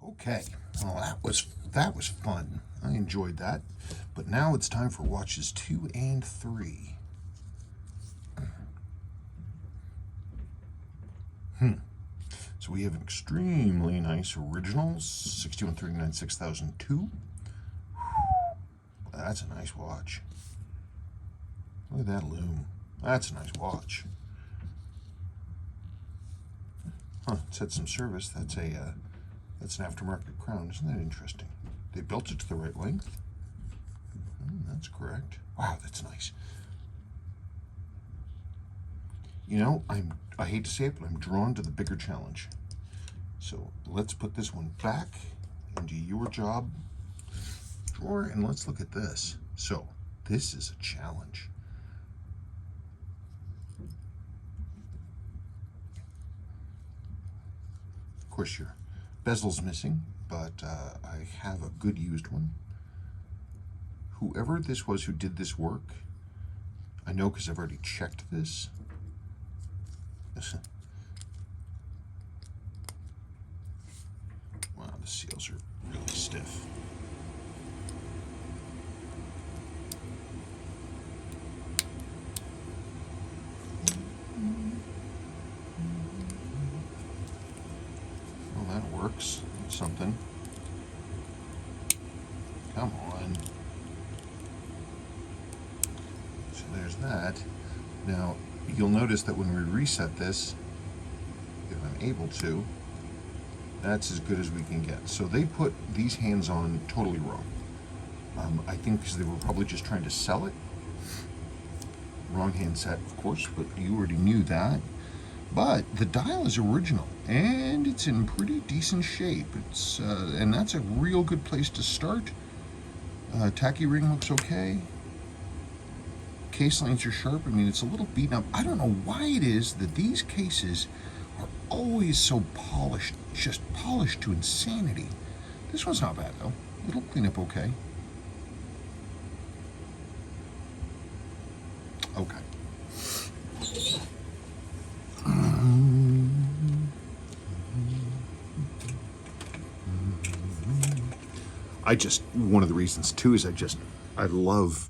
Okay, well that was fun. I enjoyed that. But now it's time for watches 2 and 3. So we have an extremely nice original 6139 6002. That's a nice watch. Look at that lume. That's a nice watch. Huh, it said some service. That's an aftermarket crown. Isn't that interesting? They built it to the right length. That's correct. Wow, that's nice. You know, I hate to say it, but I'm drawn to the bigger challenge. So let's put this one back into your job drawer, and let's look at this. So this is a challenge. Of course, your bezel's missing, but I have a good used one. Whoever this was who did this work, I know because I've already checked this. Wow, the seals are really stiff. Well, that works. That's something. Come on. So there's that. Now, you'll notice that when we reset this, if I'm able to, that's as good as we can get. So they put these hands on totally wrong. I think because they were probably just trying to sell it. Wrong handset, of course, but you already knew that. But the dial is original, and it's in pretty decent shape. It's and that's a real good place to start. Tacky ring looks okay. Case lines are sharp. I mean, it's a little beaten up. I don't know why it is that these cases are always so polished, just polished to insanity. This one's not bad, though. It'll clean up okay. Okay. One of the reasons, too, is I love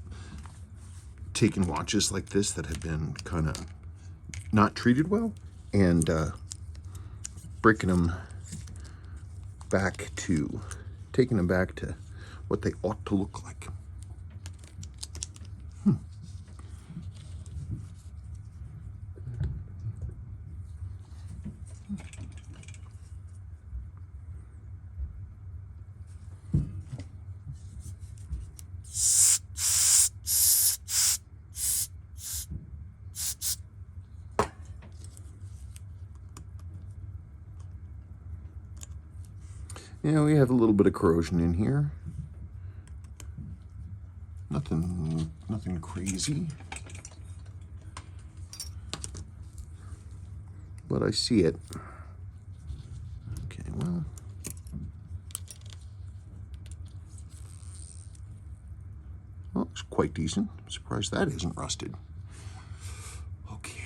taking watches like this that have been kind of not treated well and taking them back to what they ought to look like. Yeah, we have a little bit of corrosion in here. Nothing crazy. But I see it. Okay, well. Well, it's quite decent. I'm surprised that isn't rusted. Okay,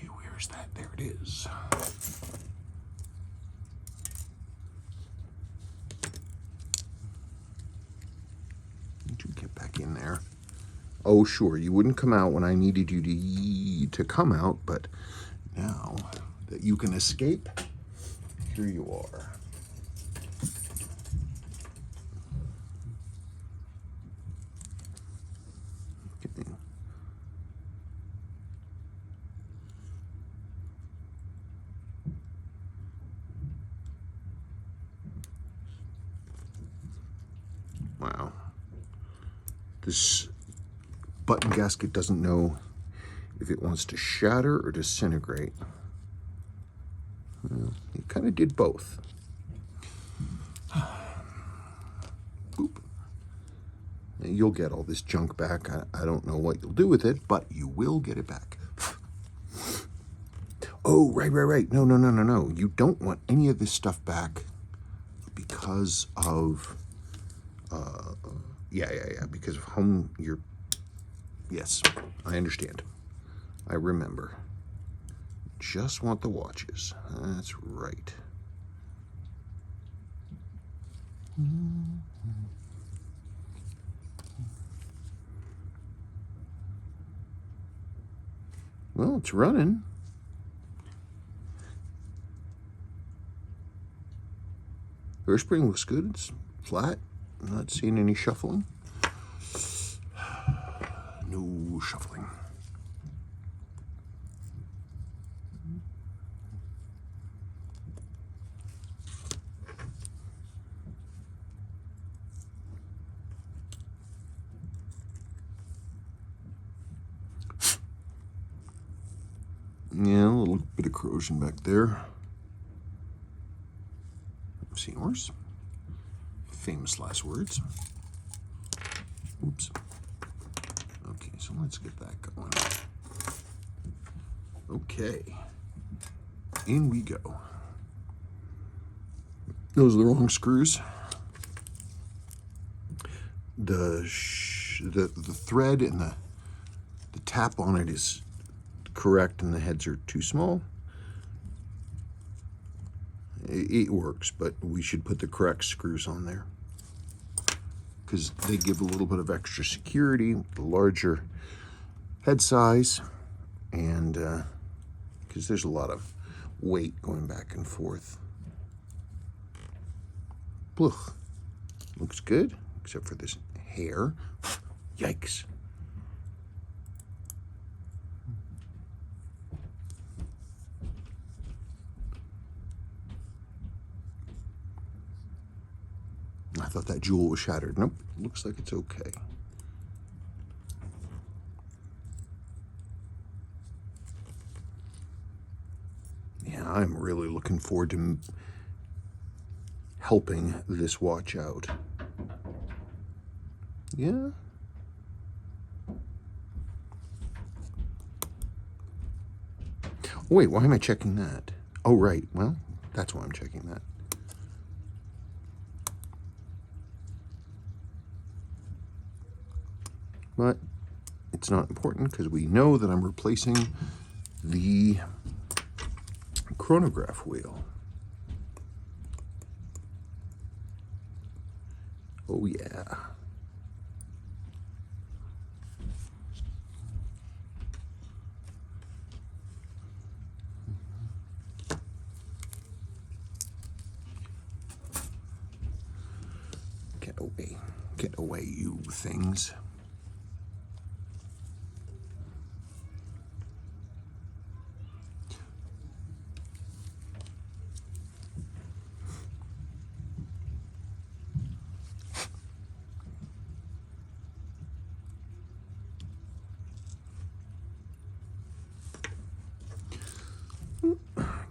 where's that? There it is. Get back in there. Oh, sure, you wouldn't come out when I needed you to come out, but now that you can escape, here you are. Okay. Wow. This button gasket doesn't know if it wants to shatter or disintegrate. Well, it kind of did both. Boop. You'll get all this junk back. I don't know what you'll do with it, but you will get it back. Oh, right. No. You don't want any of this stuff back because of... Yeah, because of home, yes, I understand. I remember. Just want the watches. That's right. Well, it's running. Air spring looks good. It's flat. I'm not seeing any shuffling. No shuffling. Yeah, a little bit of corrosion back there. I've seen worse. Famous last words. Oops. Okay, so let's get that going. Okay. In we go. Those are the wrong screws. The thread and the tap on it is correct and the heads are too small. It works, but we should put the correct screws on there because they give a little bit of extra security, the larger head size, and because there's a lot of weight going back and forth. Blech. Looks good, except for this hair. Yikes. I thought that jewel was shattered. Nope, looks like it's okay. Yeah, I'm really looking forward to helping this watch out. Yeah. Wait, why am I checking that? Oh, right. Well, that's why I'm checking that. But it's not important because we know that I'm replacing the chronograph wheel. Oh yeah. Get away. Get away, you things.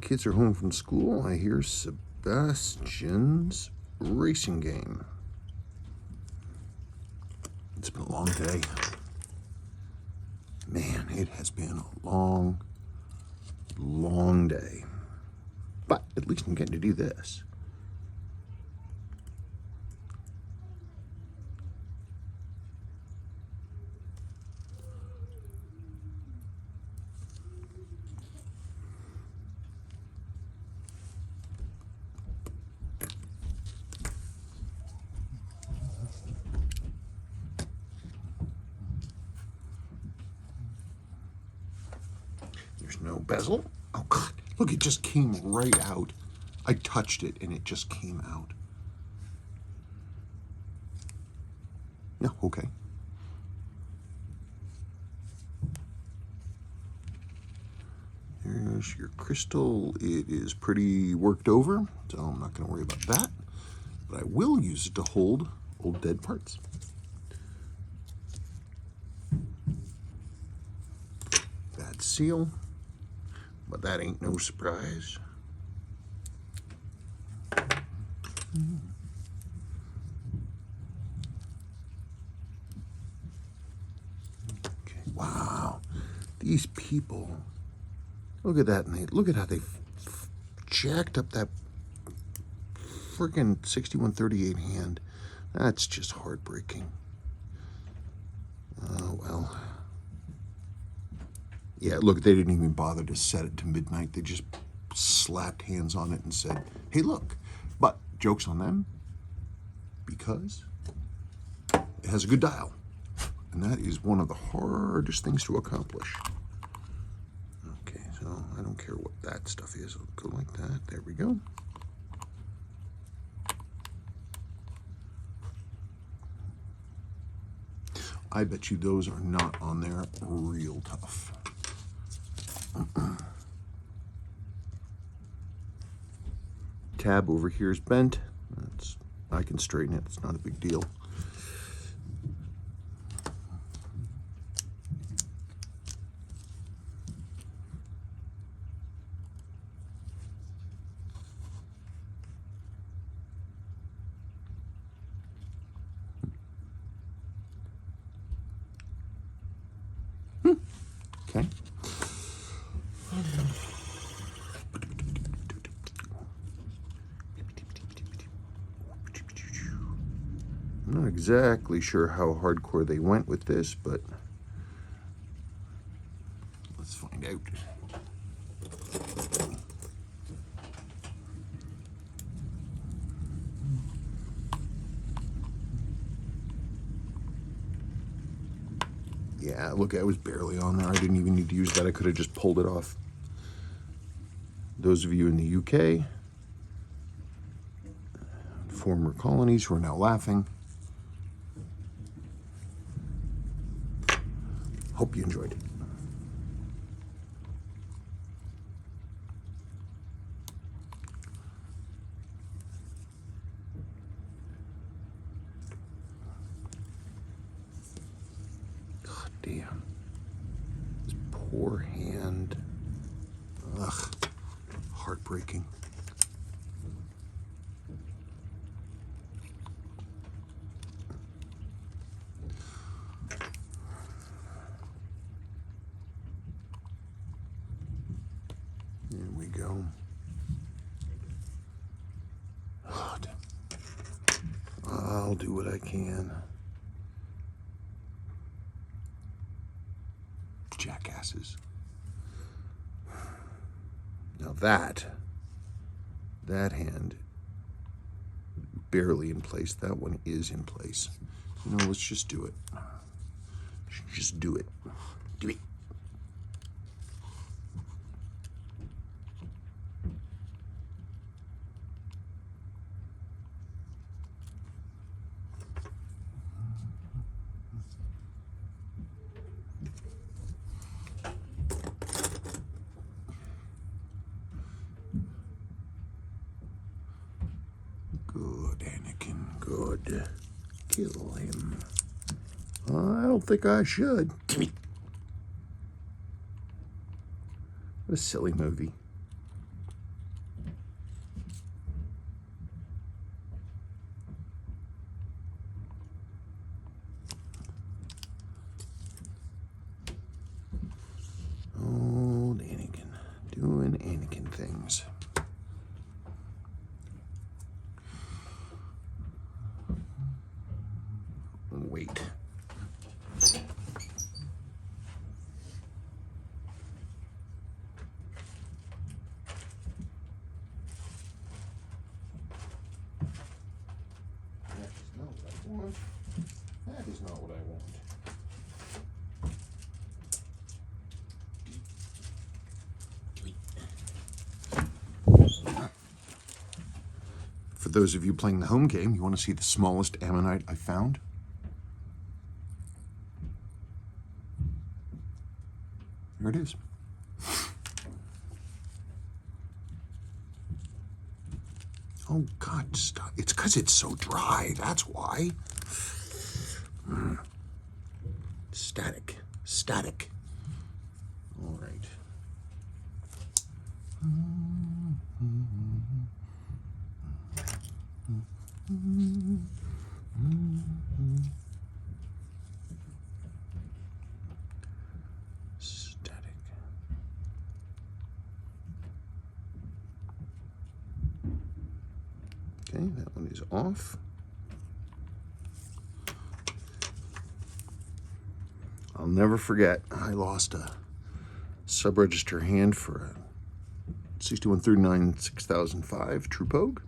Kids are home from school. I hear Sebastian's racing game. It's been a long day. Man, it has been a long, long day. But at least I'm getting to do this. No bezel. Oh God, look, it just came right out. I touched it and it just came out. Yeah, okay. There's your crystal. It is pretty worked over, so I'm not going to worry about that. But I will use it to hold old dead parts. Bad seal. But that ain't no surprise. Okay, wow. These people, look at that, and look at how they jacked up that freaking 6138 hand. That's just heartbreaking. Oh, well. Yeah, look, they didn't even bother to set it to midnight. They just slapped hands on it and said, hey, look. But joke's on them. because it has a good dial. And that is one of the hardest things to accomplish. Okay, so I don't care what that stuff is. I'll go like that. There we go. I bet you those are not on there real tough. Tab over here is bent. I can straighten it. It's not a big deal. Okay. I'm not exactly sure how hardcore they went with this, but let's find out. Yeah, look, I was barely on there. I didn't even need to use that. I could have just pulled it off. Those of you in the UK, former colonies who are now laughing, hope you enjoyed it. God damn. This poor hand. Ugh. Heartbreaking. There we go. I'll do what I can. Jackasses. Now that hand, barely in place. That one is in place. You know, let's just do it. Just do it. Do it. Good, Anakin, good. Kill him. I don't think I should. What a silly movie. Old Anakin, doing Anakin things. Wait. That is not what I want. For those of you playing the home game, you want to see the smallest ammonite I found? Here it is. Oh God, stop. It's because it's so dry, that's why. Static. Static. All right. Static. Okay, that one is off. I'll never forget, I lost a sub-register hand for a 6139 6005 True Pogue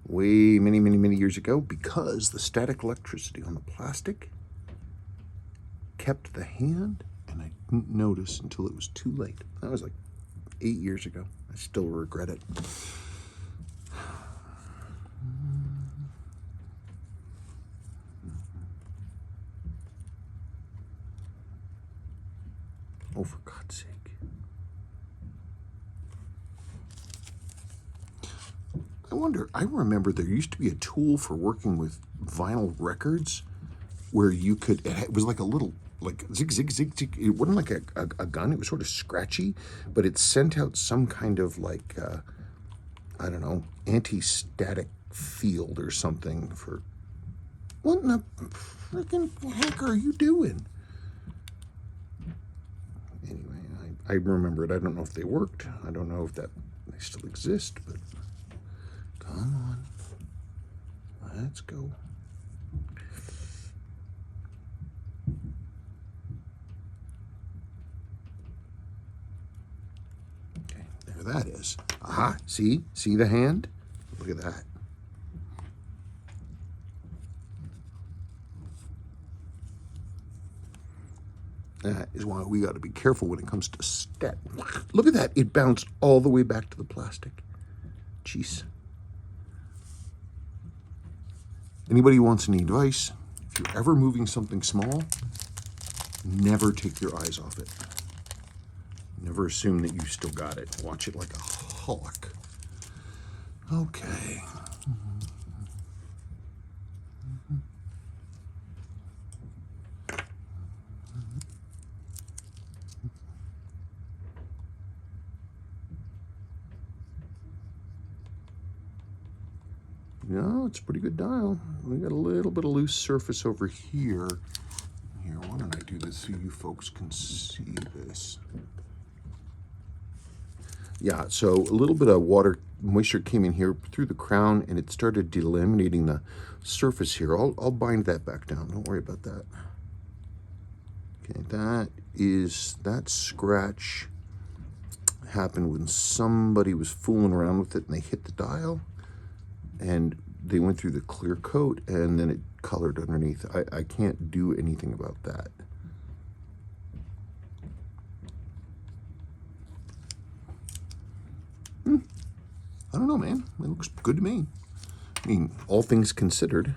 way many years ago, because the static electricity on the plastic kept the hand, and I didn't notice until it was too late. That was like 8 years ago. I still regret it. Oh, for God's sake. I remember there used to be a tool for working with vinyl records where you could, it was like a little, like zig, zig, zig, zig. It wasn't like a gun. It was sort of scratchy, but it sent out some kind of like, I don't know, anti-static field or something for, what in the freaking heck are you doing? Anyway, I remember it. I don't know if they worked. I don't know if they still exist, but come on. Let's go. Okay, there that is. Aha, see? See the hand? Look at that. That is why we got to be careful when it comes to stat. Look at that. It bounced all the way back to the plastic. Jeez. Anybody who wants any advice, if you're ever moving something small, never take your eyes off it. Never assume that you still got it. Watch it like a hawk. Okay. No, it's a pretty good dial. We got a little bit of loose surface over here. Here, why don't I do this so you folks can see this? Yeah, so a little bit of water moisture came in here through the crown, and it started delaminating the surface here. I'll bind that back down. Don't worry about that. Okay, that scratch happened when somebody was fooling around with it and they hit the dial, and they went through the clear coat, and then it colored underneath. I can't do anything about that. I don't know, man. It looks good to me. I mean, all things considered.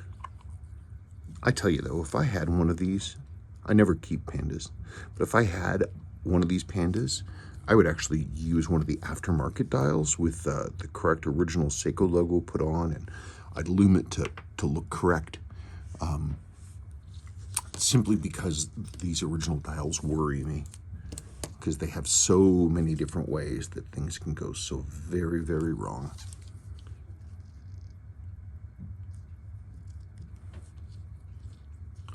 I tell you though, if I had one of these, I never keep Pandas, but if I had one of these Pandas, I would actually use one of the aftermarket dials with the correct original Seiko logo put on, and I'd loom it to look correct. Simply because these original dials worry me, because they have so many different ways that things can go so very, very wrong.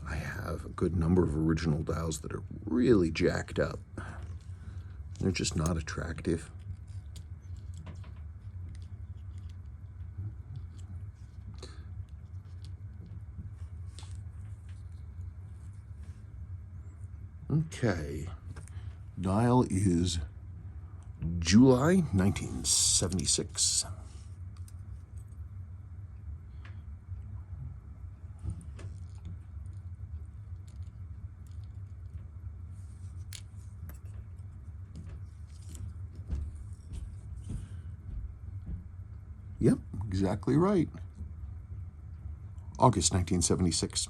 I have a good number of original dials that are really jacked up. They're just not attractive. Okay, dial is July 1976. Yep, exactly right. August 1976.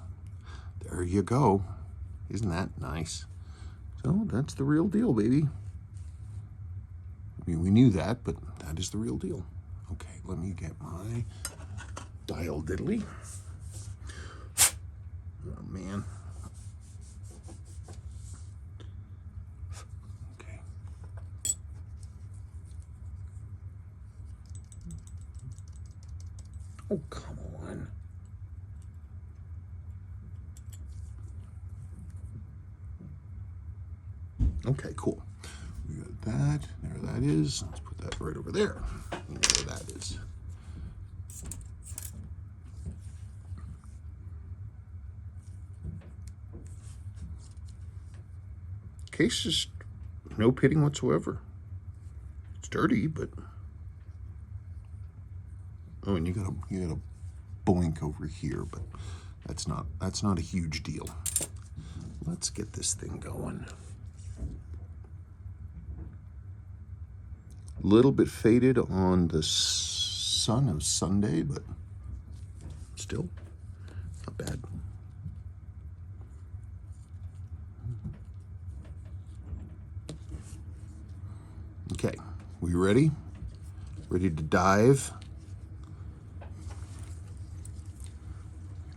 There you go. Isn't that nice? So that's the real deal, baby. I mean, we knew that, but that is the real deal. Okay, let me get my dial diddly. Oh, man. Okay. Oh, come on. Okay, cool. We got that. There that is. Let's put that right over there. You know where that is. Case is no pitting whatsoever. It's dirty, but Oh, and you got a boink over here, but that's not a huge deal. Let's get this thing going. A little bit faded on the sun of Sunday, but still not bad. Okay, we ready? Ready to dive?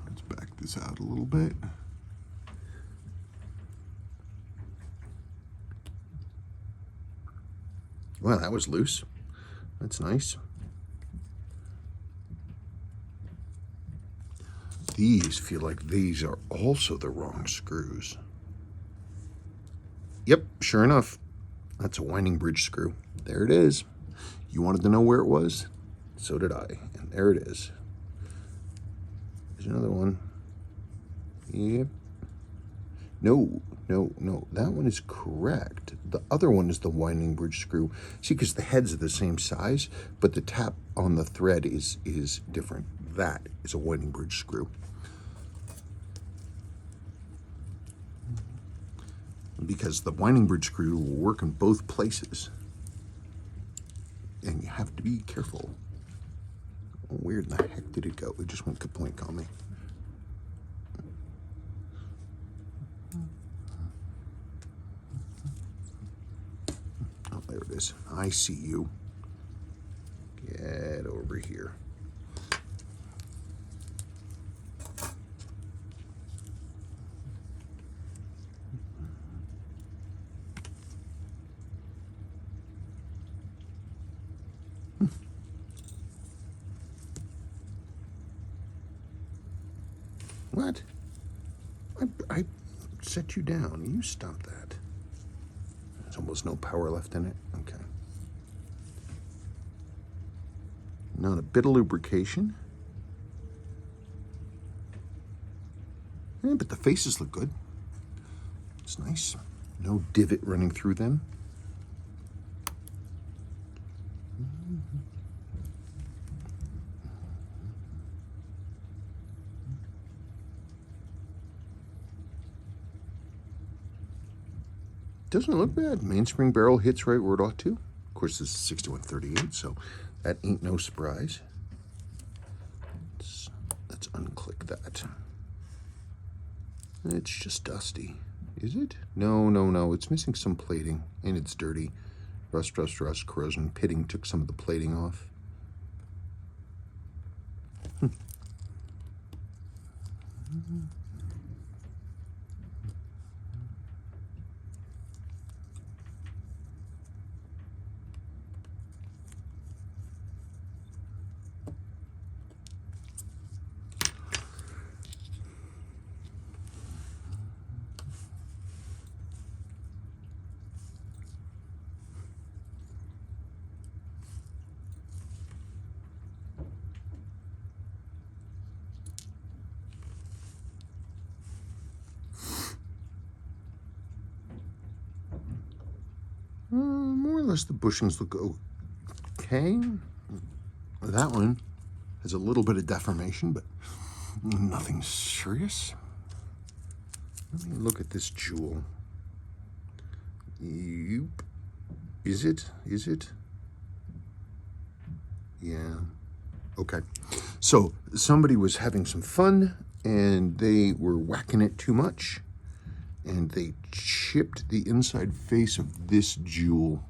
Let's back this out a little bit. Well, that was loose. That's nice. These feel like these are also the wrong screws. Yep, sure enough. That's a winding bridge screw. There it is. You wanted to know where it was? So did I. And there it is. There's another one. Yep. No. That one is correct. The other one is the winding bridge screw. See, because the heads are the same size, but the tap on the thread is different. That is a winding bridge screw. Because the winding bridge screw will work in both places. And you have to be careful. Where in the heck did it go? It just went kapoink on me. Oh, there it is. I see you. Get over here. What? I set you down. You stop that. There's almost no power left in it. Okay. Not a bit of lubrication. Yeah, but the faces look good. It's nice. No divot running through them. Doesn't look bad. Mainspring barrel hits right where it ought to. Of course, this is 6138, so that ain't no surprise. Let's unclick that. It's just dusty. Is it? No. It's missing some plating, and it's dirty. Rust, corrosion, pitting took some of the plating off. More or less the bushings look okay. That one has a little bit of deformation, but nothing serious. Let me look at this jewel. Yep. Is it? Yeah. Okay. So somebody was having some fun and they were whacking it too much, and they chipped the inside face of this jewel.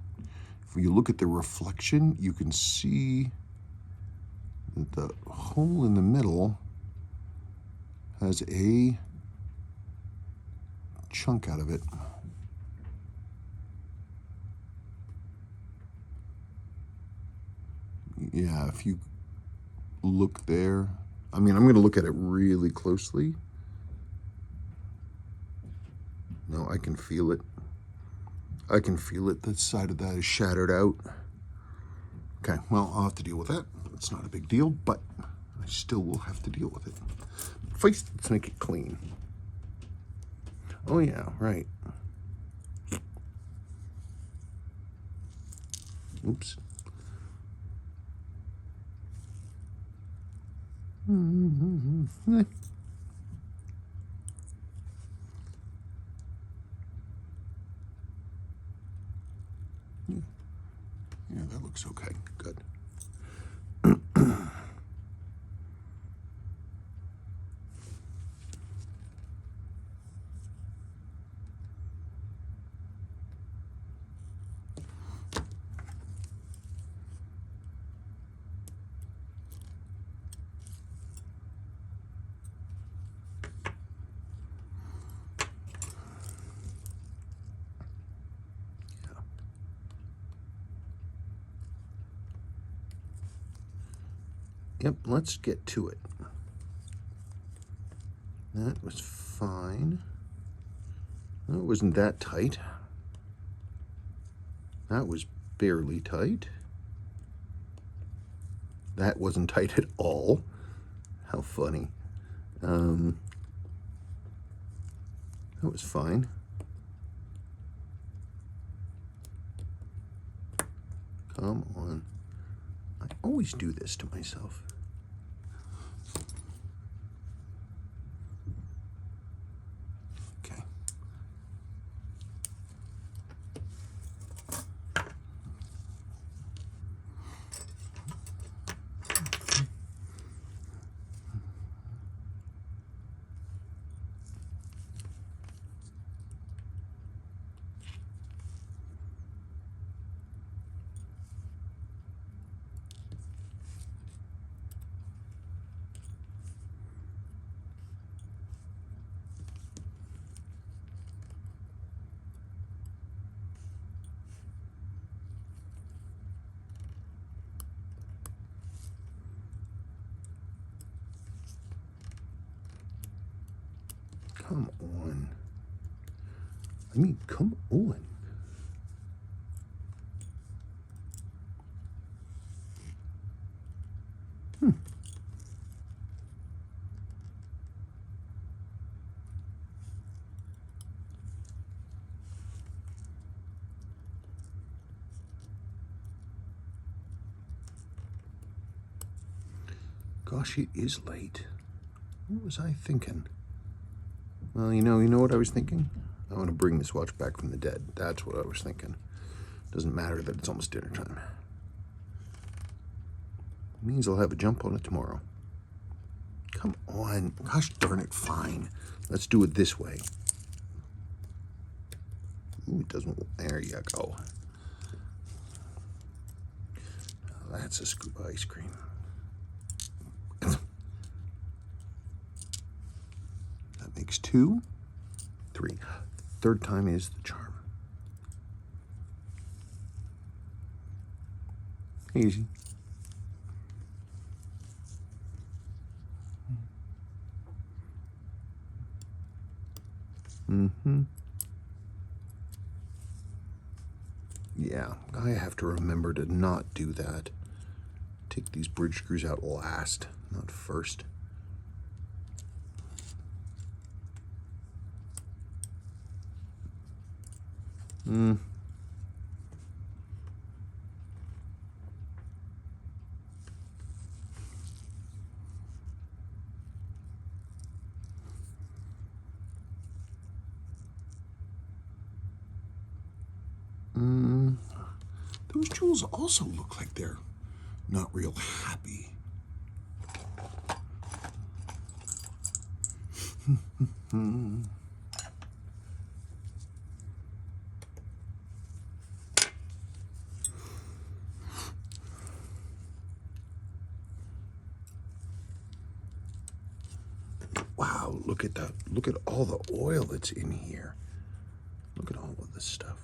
If you look at the reflection, you can see that the hole in the middle has a chunk out of it. Yeah, if you look there, I mean, I'm going to look at it really closely. No, I can feel it. I can feel it. That side of that is shattered out. Okay, well, I'll have to deal with that. It's not a big deal, but I still will have to deal with it. First, let's make it clean. Oh yeah, right. Oops. Yeah, that looks okay. Good. Yep, let's get to it. That was fine. That wasn't that tight. That was barely tight. That wasn't tight at all. How funny. That was fine. Come on. I always do this to myself. Okay. Come on. I mean, come on. Gosh, it is late. What was I thinking? Well, you know what I was thinking? I want to bring this watch back from the dead. That's what I was thinking. Doesn't matter that it's almost dinner time. It means I'll have a jump on it tomorrow. Come on. Gosh darn it, fine. Let's do it this way. Ooh, it doesn't. There you go. Now that's a scoop of ice cream. That makes 2, 3. Third time is the charm. Easy. Yeah, I have to remember to not do that. Take these bridge screws out last, not first. Those jewels also look like they're not real happy. Wow, look at that. Look at all the oil that's in here. Look at all of this stuff.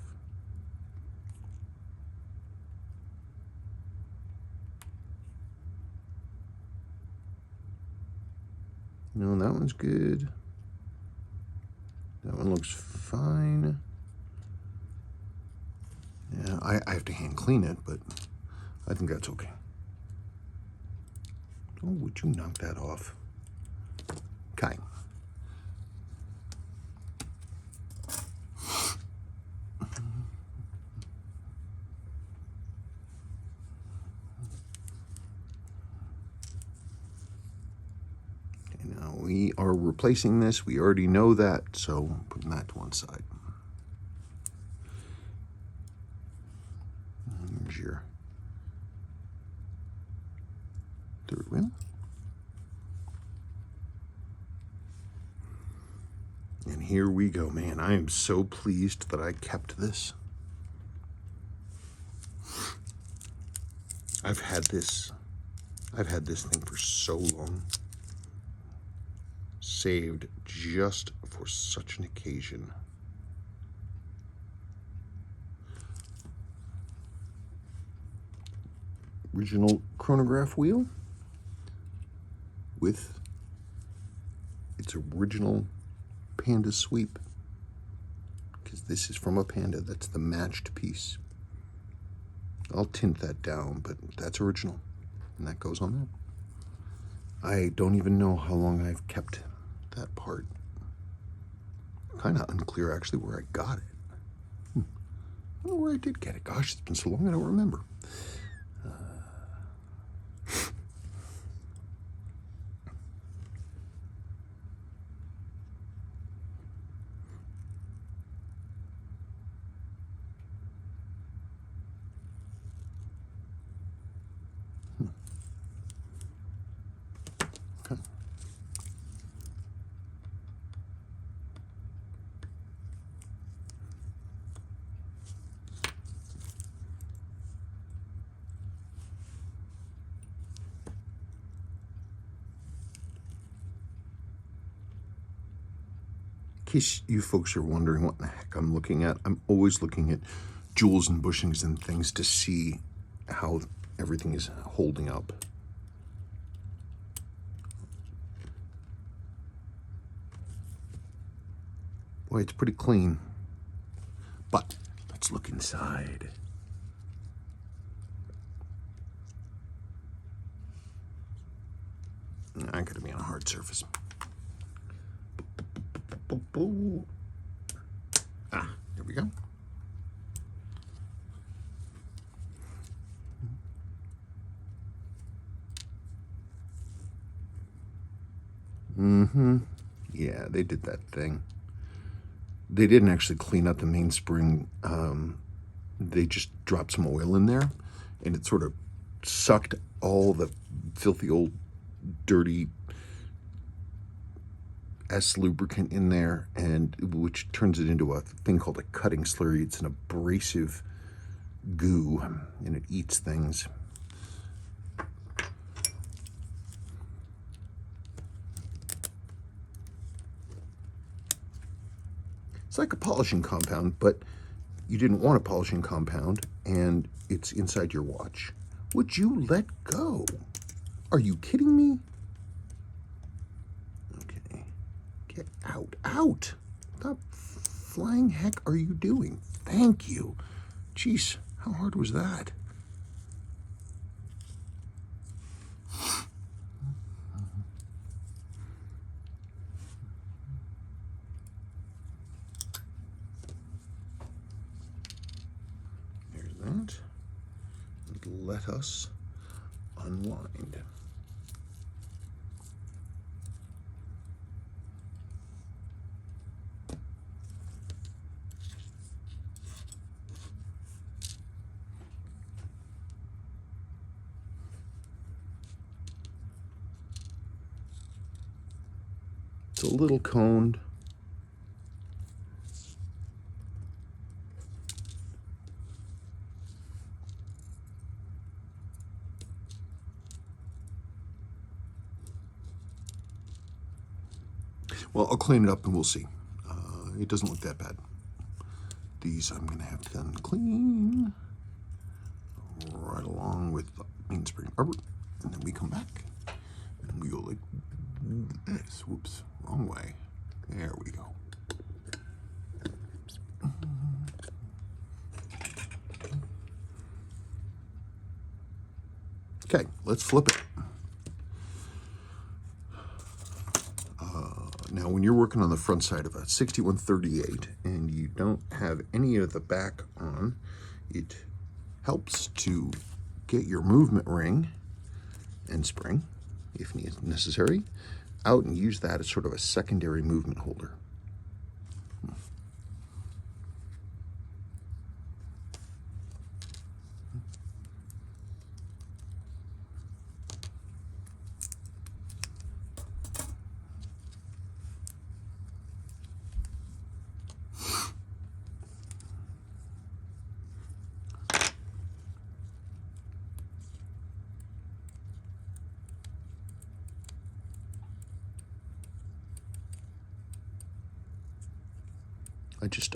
No, that one's good. That one looks fine. Yeah, I have to hand clean it, but I think that's okay. Oh, would you knock that off? Okay. You know, we are replacing this. We already know that, so putting that to one side. Here's your third wheel. And here we go, man. I am so pleased that I kept this. I've had this thing for so long. Saved just for such an occasion. Original chronograph wheel with its original Panda sweep, because this is from a Panda. That's the matched piece. I'll tint that down, but that's original, and that goes on that. I don't even know how long I've kept that part. Kind of unclear actually where I got it. I don't know where I did get it. Gosh, it's been so long I don't remember. Okay. In case you folks are wondering what the heck I'm looking at, I'm always looking at jewels and bushings and things to see how everything is holding up. Boy, it's pretty clean. But let's look inside. I gotta be on a hard surface. Ah, there we go. Yeah, they did that thing. They didn't actually clean up the mainspring. They just dropped some oil in there, and it sort of sucked all the filthy old dirty S lubricant in there, and which turns it into a thing called a cutting slurry. It's an abrasive goo, and it eats things. It's like a polishing compound, but you didn't want a polishing compound, and it's inside your watch. Would you let go? Are you kidding me? Okay, get out, out. What the flying heck are you doing? Thank you. Jeez, how hard was that? There's that. And let us unwind. It's a little coned. Well, I'll clean it up and we'll see. It doesn't look that bad. These I'm going to have to clean right along with the mainspring rubber, and then we come back and we go like this. Whoops, wrong way. There we go. Okay, let's flip it. Now, when you're working on the front side of a 6138 and you don't have any of the back on, it helps to get your movement ring and spring, if necessary, out and use that as sort of a secondary movement holder.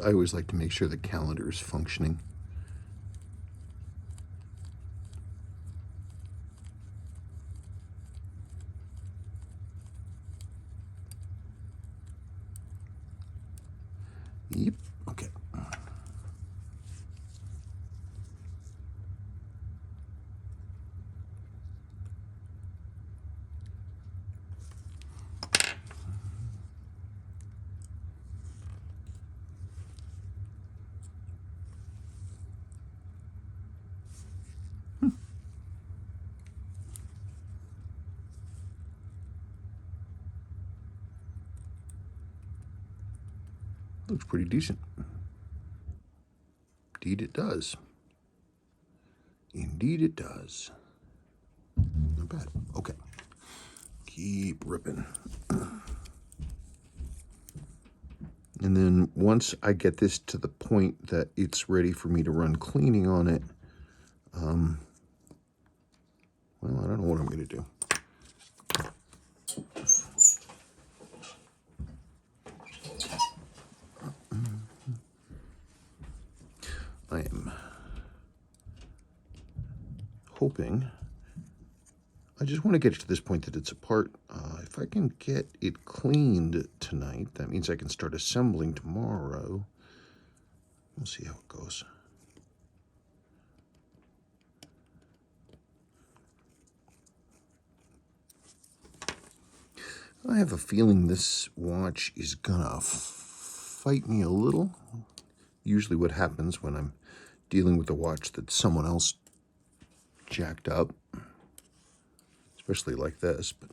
I always like to make sure the calendar is functioning. Yep, okay. Looks pretty decent. Indeed it does. Indeed it does. Not bad. Okay. Keep ripping. And then once I get this to the point that it's ready for me to run cleaning on it, well, I don't know what I'm going to do. I am hoping, I just want to get it to this point that it's apart. If I can get it cleaned tonight, that means I can start assembling tomorrow. We'll see how it goes. I have a feeling this watch is gonna fight me a little. Usually what happens when I'm dealing with a watch that someone else jacked up, especially like this, but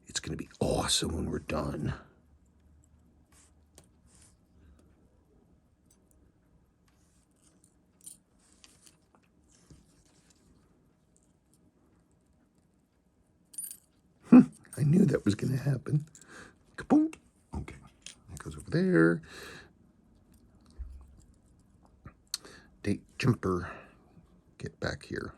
it's gonna be awesome when we're done. I knew that was going to happen. Kaboom. Okay, that goes over there. Date jumper. Get back here.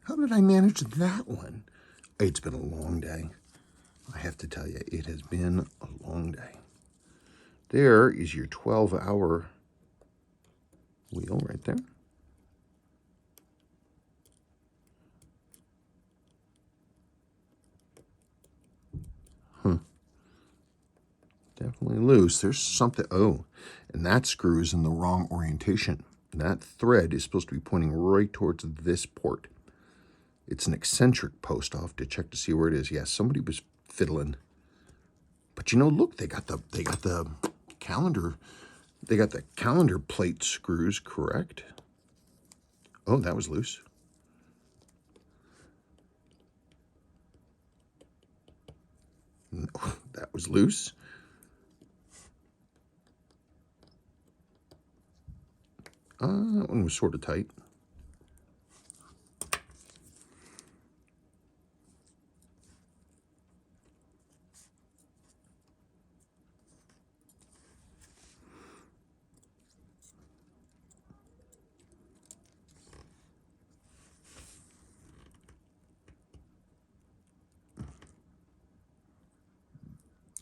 How did I manage that one? It's been a long day. I have to tell you, it has been a long day. There is your 12-hour wheel right there. Huh. Definitely loose. There's something. Oh, and that screw is in the wrong orientation. That thread is supposed to be pointing right towards this port. It's an eccentric post. I'll have to check to see where it is. Yes, somebody was fiddling. But you know, look, they got the calendar. They got the calendar plate screws correct. Oh, that was loose. No, that was loose. That one was sort of tight.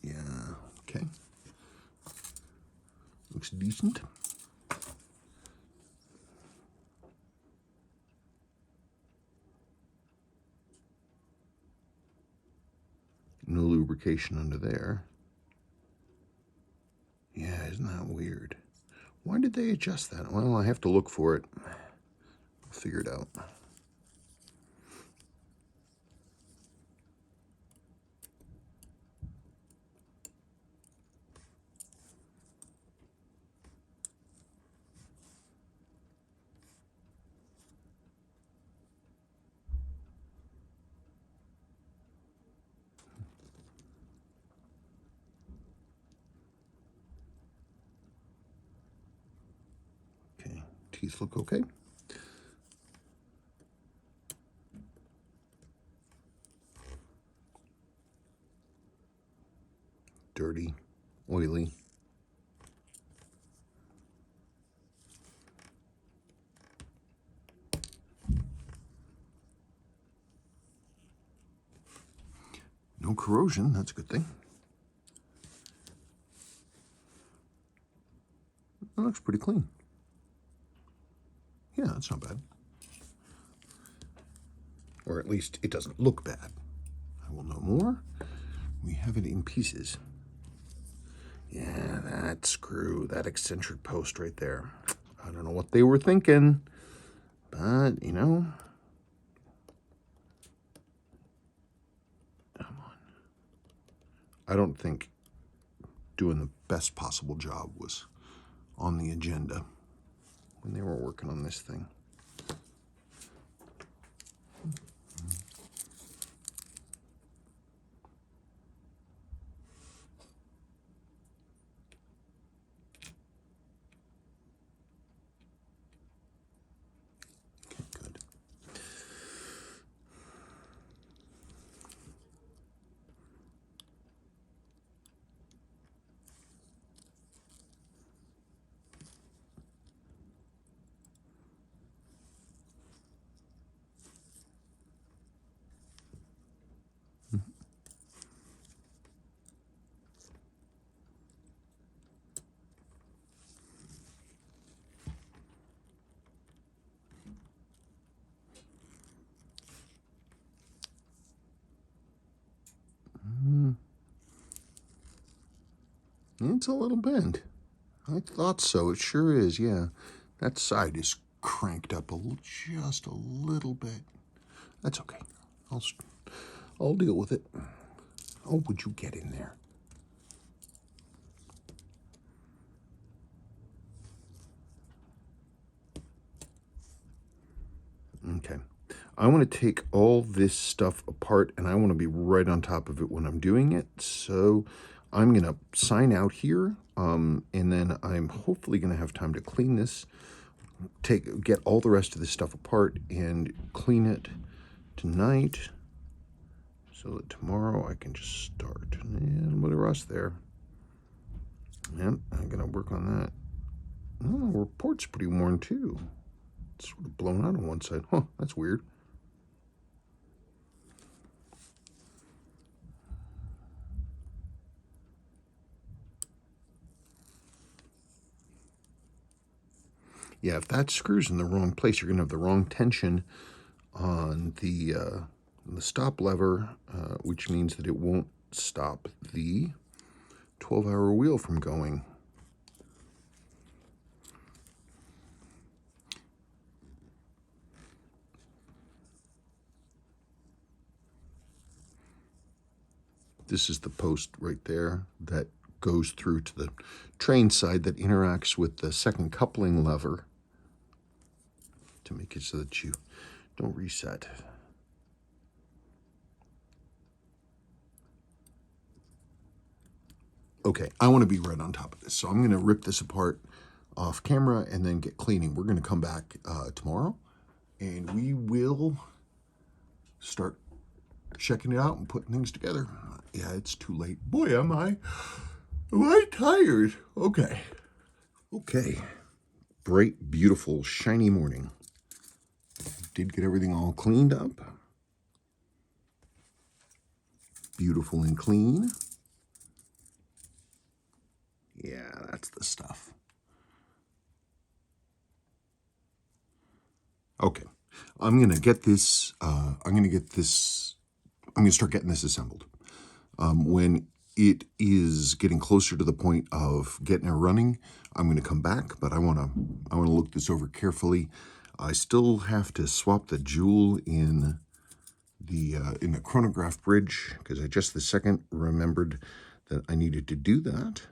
Yeah, okay. Looks decent. No lubrication under there. Yeah, isn't that weird? Why did they adjust that? Well, I have to look for it. I'll figure it out. Teeth look okay. Dirty, oily. No corrosion, that's a good thing. That looks pretty clean. Yeah, that's not bad. Or at least it doesn't look bad. I will know more. We have it in pieces. Yeah, that screw, that eccentric post right there. I don't know what they were thinking, but, you know. Come on. I don't think doing the best possible job was on the agenda when they were working on this thing. Okay, good. It's a little bent. I thought so. It sure is, yeah. That side is cranked up just a little bit. That's okay. I'll deal with it. Oh, would you get in there? Okay. I want to take all this stuff apart, and I want to be right on top of it when I'm doing it. So I'm going to sign out here, and then I'm hopefully going to have time to clean this, get all the rest of this stuff apart, and clean it tonight, so that tomorrow I can just start. A little bit of rust there. Yep, I'm going to work on that. Oh, the report's pretty worn too. It's sort of blown out on one side. Huh, that's weird. Yeah, if that screw's in the wrong place, you're going to have the wrong tension on the stop lever, which means that it won't stop the 12-hour wheel from going. This is the post right there that goes through to the train side that interacts with the second coupling lever to make it so that you don't reset. Okay, I want to be right on top of this, so I'm going to rip this apart off camera and then get cleaning. We're going to come back tomorrow, and we will start checking it out and putting things together. Yeah, it's too late. Boy, am I tired. Okay. Bright, beautiful, shiny morning. Did get everything all cleaned up. Beautiful and clean. Yeah, that's the stuff. Okay, I'm gonna get this. I'm gonna start getting this assembled. When it is getting closer to the point of getting it running, I'm gonna come back. But I wanna look this over carefully. I still have to swap the jewel in the chronograph bridge, because I just this second remembered that I needed to do that.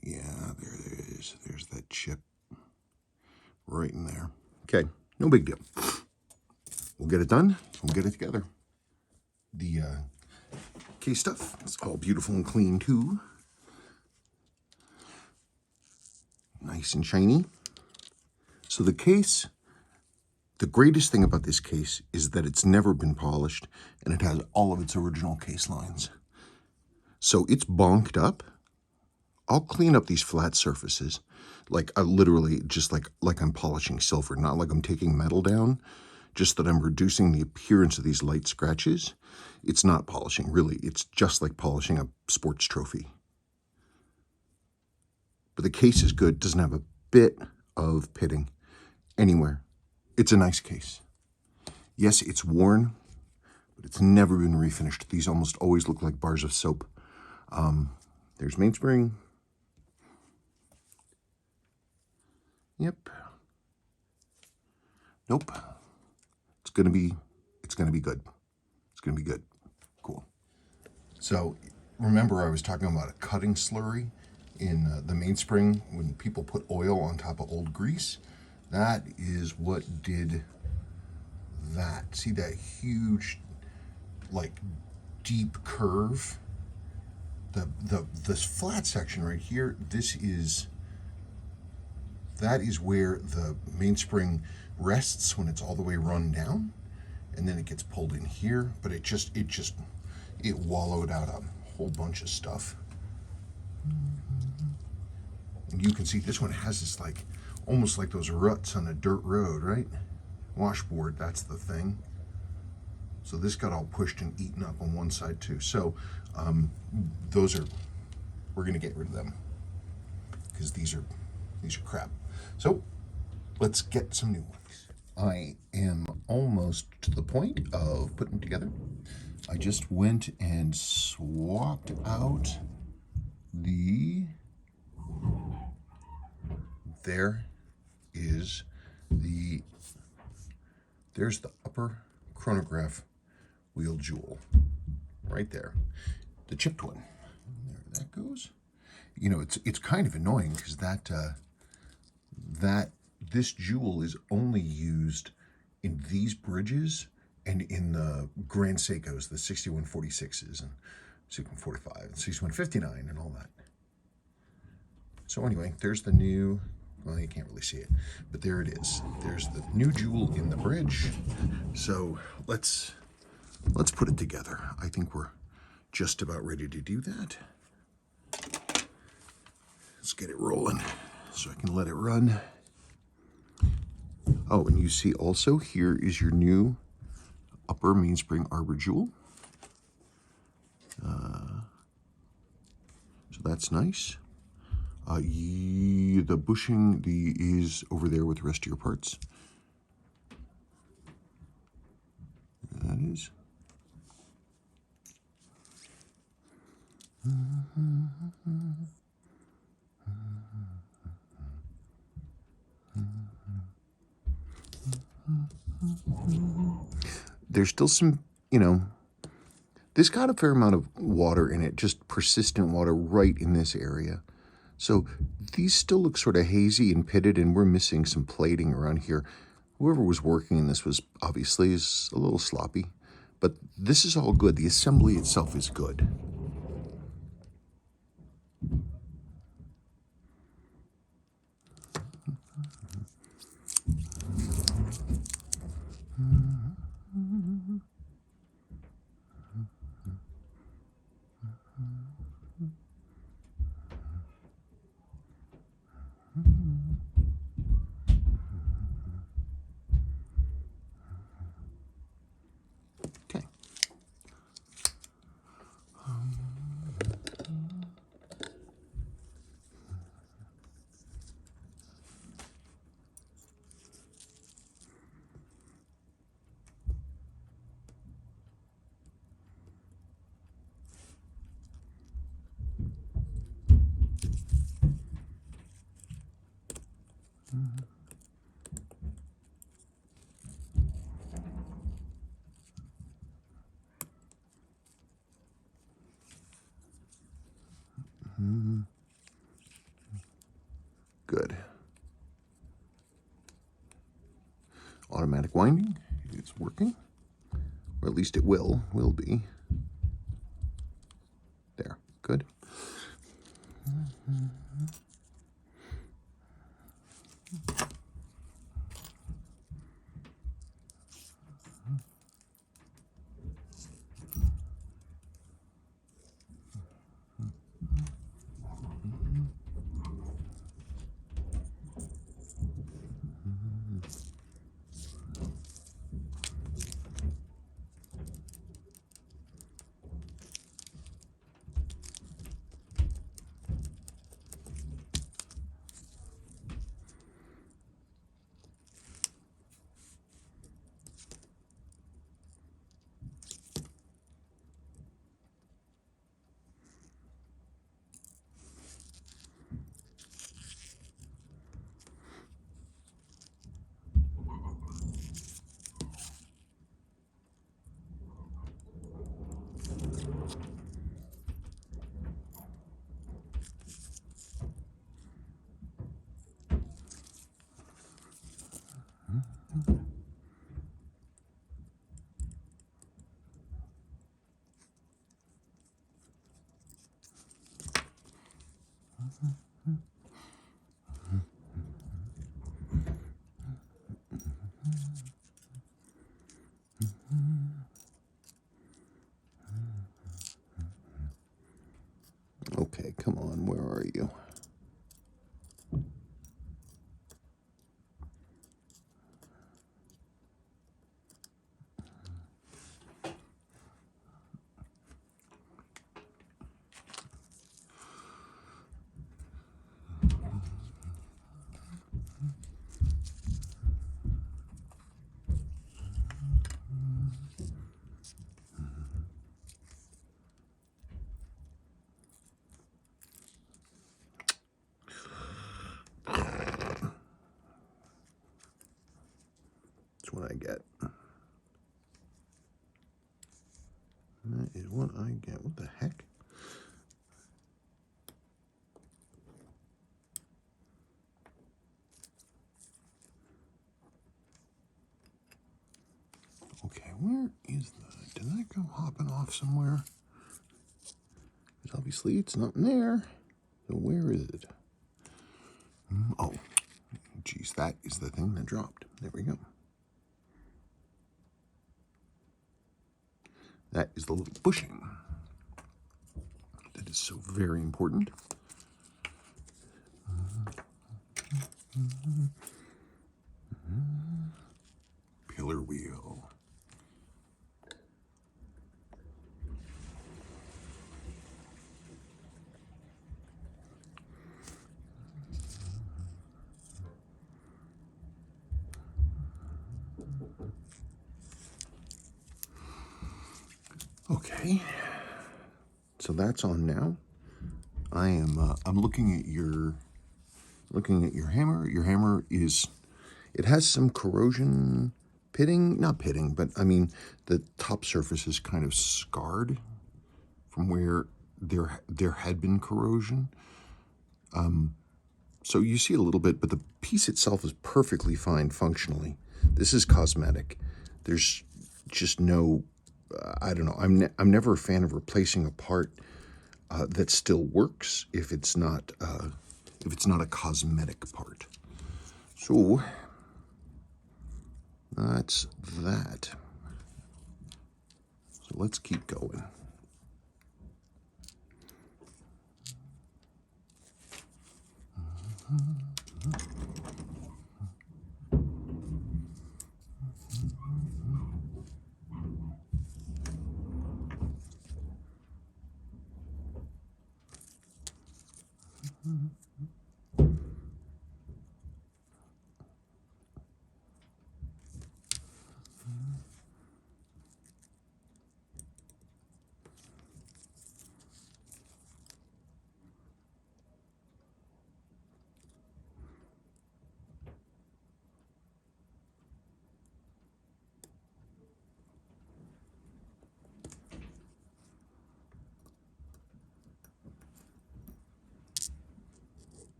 Yeah, there it is. There's that chip right in there. Okay, no big deal. We'll get it done. We'll get it together. The case stuff, it's all beautiful and clean too. Nice nice and shiny. So the case, the greatest thing about this case is that it's never been polished and it has all of its original case lines. So it's bonked up. I'll clean up these flat surfaces, like literally just like I'm polishing silver, not like I'm taking metal down, just that I'm reducing the appearance of these light scratches. It's not polishing, really. It's just like polishing a sports trophy. But the case is good, doesn't have a bit of pitting anywhere. It's a nice case. Yes, it's worn, but it's never been refinished. These almost always look like bars of soap. There's Mainspring. Yep. Nope. It's gonna be good. It's gonna be good. Cool. So remember I was talking about a cutting slurry in the Mainspring when people put oil on top of old grease? That is what did that. See that huge, like, deep curve? This flat section right here, that is where the mainspring rests when it's all the way run down, and then it gets pulled in here, but it wallowed out a whole bunch of stuff. And you can see this one has this, like, almost like those ruts on a dirt road, right? Washboard, that's the thing. So this got all pushed and eaten up on one side too. So we're gonna get rid of them because these are crap. So let's get some new ones. I am almost to the point of putting them together. I just went and swapped out there's the upper chronograph wheel jewel right there, the chipped one. There that goes. You know, it's kind of annoying because this jewel is only used in these bridges and in the Grand Seikos, the 6146s and 6145 and 6159 and all that. So anyway, there's the new, well, you can't really see it, but there it is. There's the new jewel in the bridge. So let's put it together. I think we're just about ready to do that. Let's get it rolling so I can let it run. Oh, and you see also here is your new upper mainspring arbor jewel. So that's nice. The bushing is over there with the rest of your parts. That is. There's still some, this got a fair amount of water in it, just persistent water right in this area. So these still look sort of hazy and pitted, and we're missing some plating around here. Whoever was working in this was obviously is a little sloppy, but this is all good. The assembly itself is good. Okay. Good. Automatic winding, it's working, or at least it will be. There, good. Okay, come on, where are you? That's what I get. That is what I get. What the heck? Okay, where is that? Did that go hopping off somewhere? Because obviously it's not in there. So where is it? Oh, geez, that is the thing that dropped. There we go. That is the little bushing. That is so very important. Pillar wheel. Okay, so that's on now. I'm looking at your hammer. Your hammer it has some corrosion, not pitting, but I mean the top surface is kind of scarred from where there had been corrosion. So you see a little bit, but the piece itself is perfectly fine functionally. This is cosmetic. There's just no, I don't know. I'm never a fan of replacing a part that still works if it's not a cosmetic part. So that's that. So let's keep going.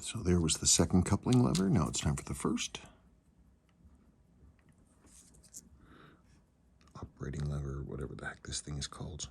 So there was the second coupling lever. Now it's time for the first. Operating lever, whatever the heck this thing is called.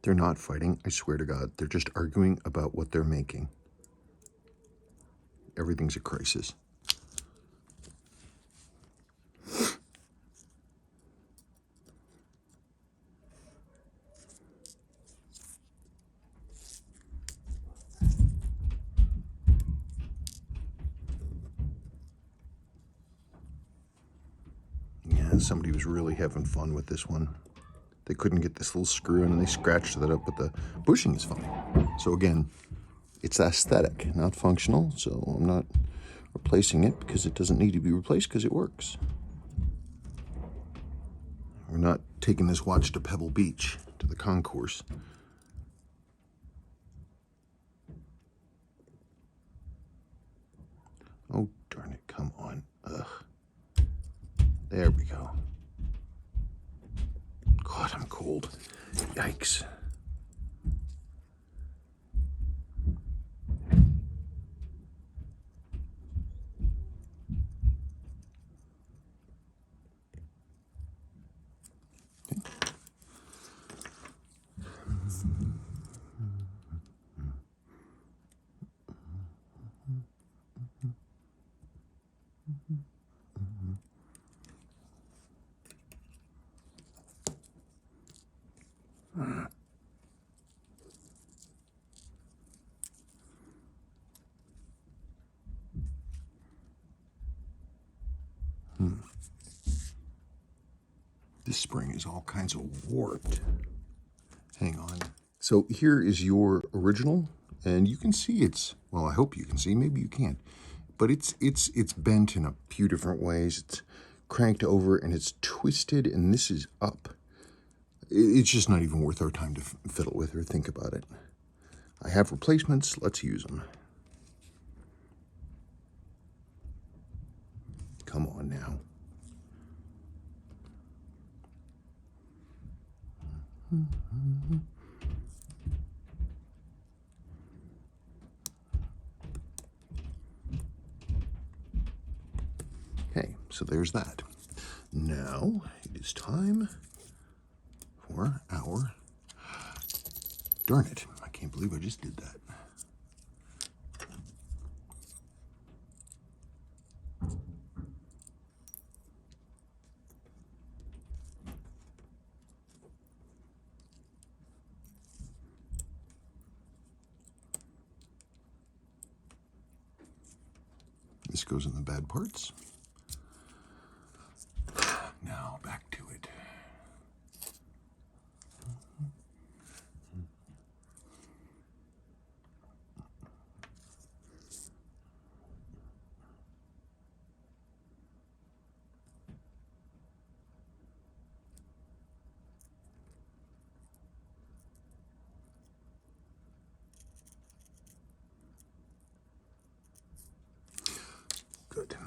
They're not fighting, I swear to God. They're just arguing about what they're making. Everything's a crisis. somebody was really having fun with this one. They couldn't get this little screw in and they scratched that up, but the bushing is fine. So again, it's aesthetic, not functional, so I'm not replacing it because it doesn't need to be replaced because it works. We're not taking this watch to Pebble Beach, to the concourse. Oh, darn it, come on. Ugh. There we go. God, I'm cold. Yikes. This spring is all kinds of warped. Hang on. So here is your original, and you can see it's, well, I hope you can see, maybe you can't, but it's bent in a few different ways. It's cranked over and it's twisted, and this is up. It's just not even worth our time to fiddle with or think about it. I have replacements, let's use them. Come on now. Okay, so there's that. Now it is time for our, darn it, I can't believe I just did that. This goes in the bad parts. Now back to it. Good.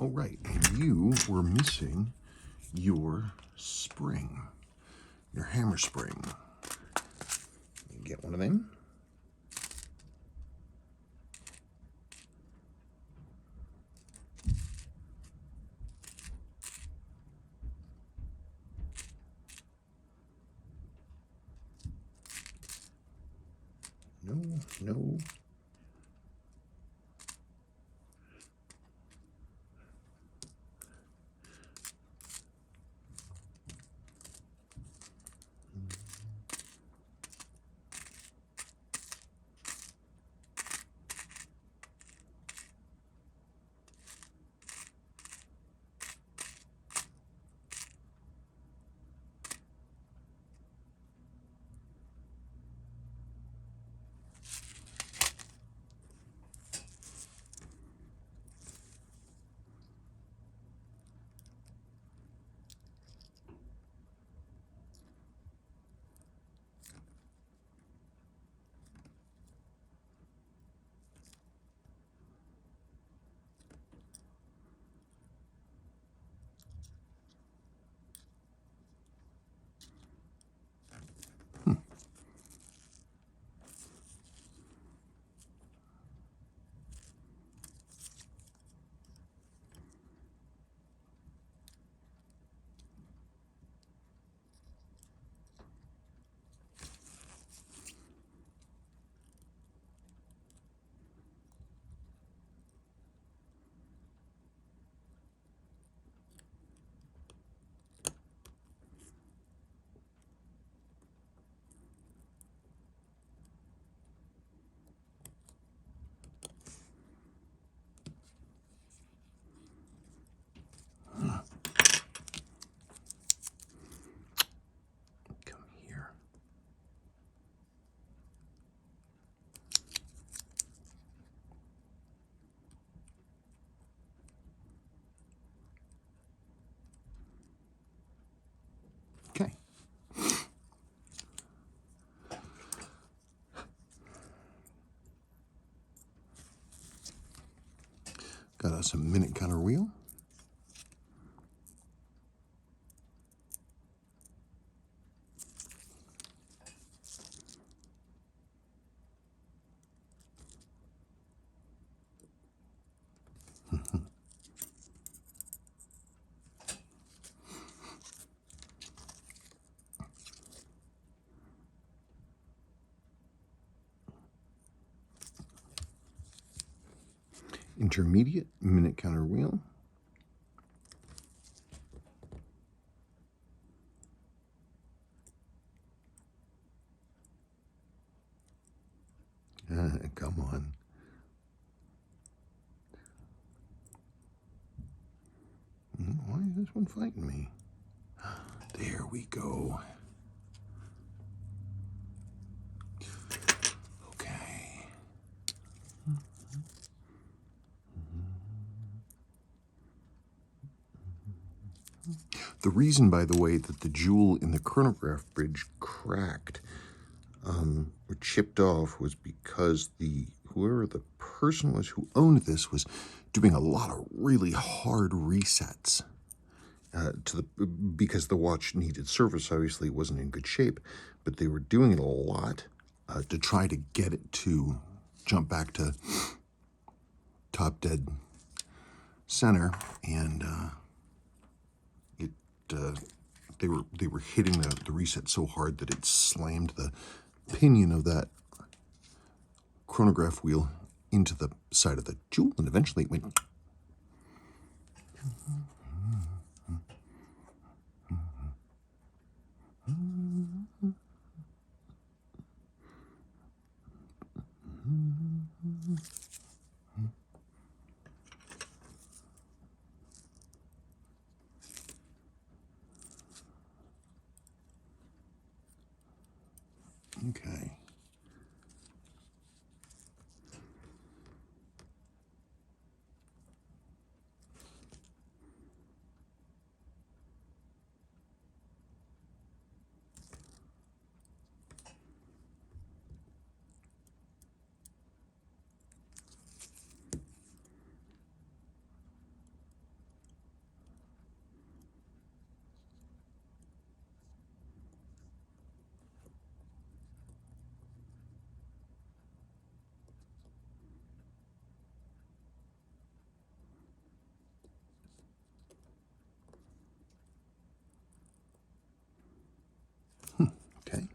Oh, right, and you were missing your spring, your hammer spring. Get one of them. No. some minute counter wheel. Intermediate minute counter wheel. Come on. Why is this one fighting me? There we go. Okay. The reason, by the way, that the jewel in the chronograph bridge cracked or chipped off was because whoever the person was who owned this was doing a lot of really hard resets because the watch needed service. Obviously, it wasn't in good shape, but they were doing it a lot to try to get it to jump back to top dead center, and they were hitting the reset so hard that it slammed the pinion of that chronograph wheel into the side of the jewel, and eventually it went. Okay. Okay.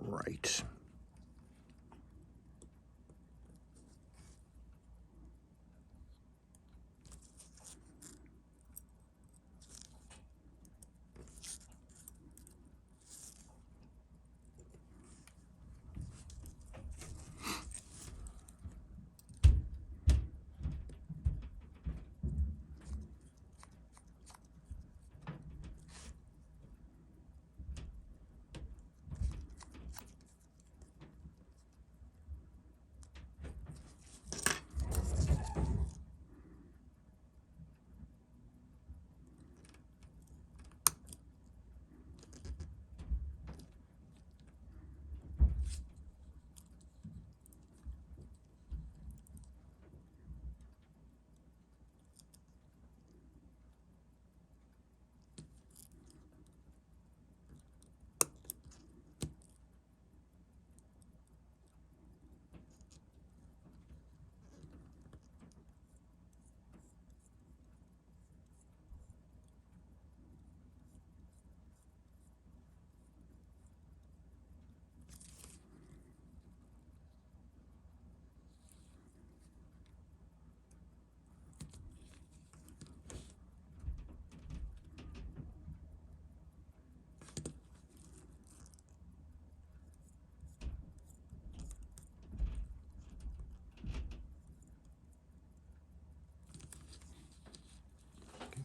Right.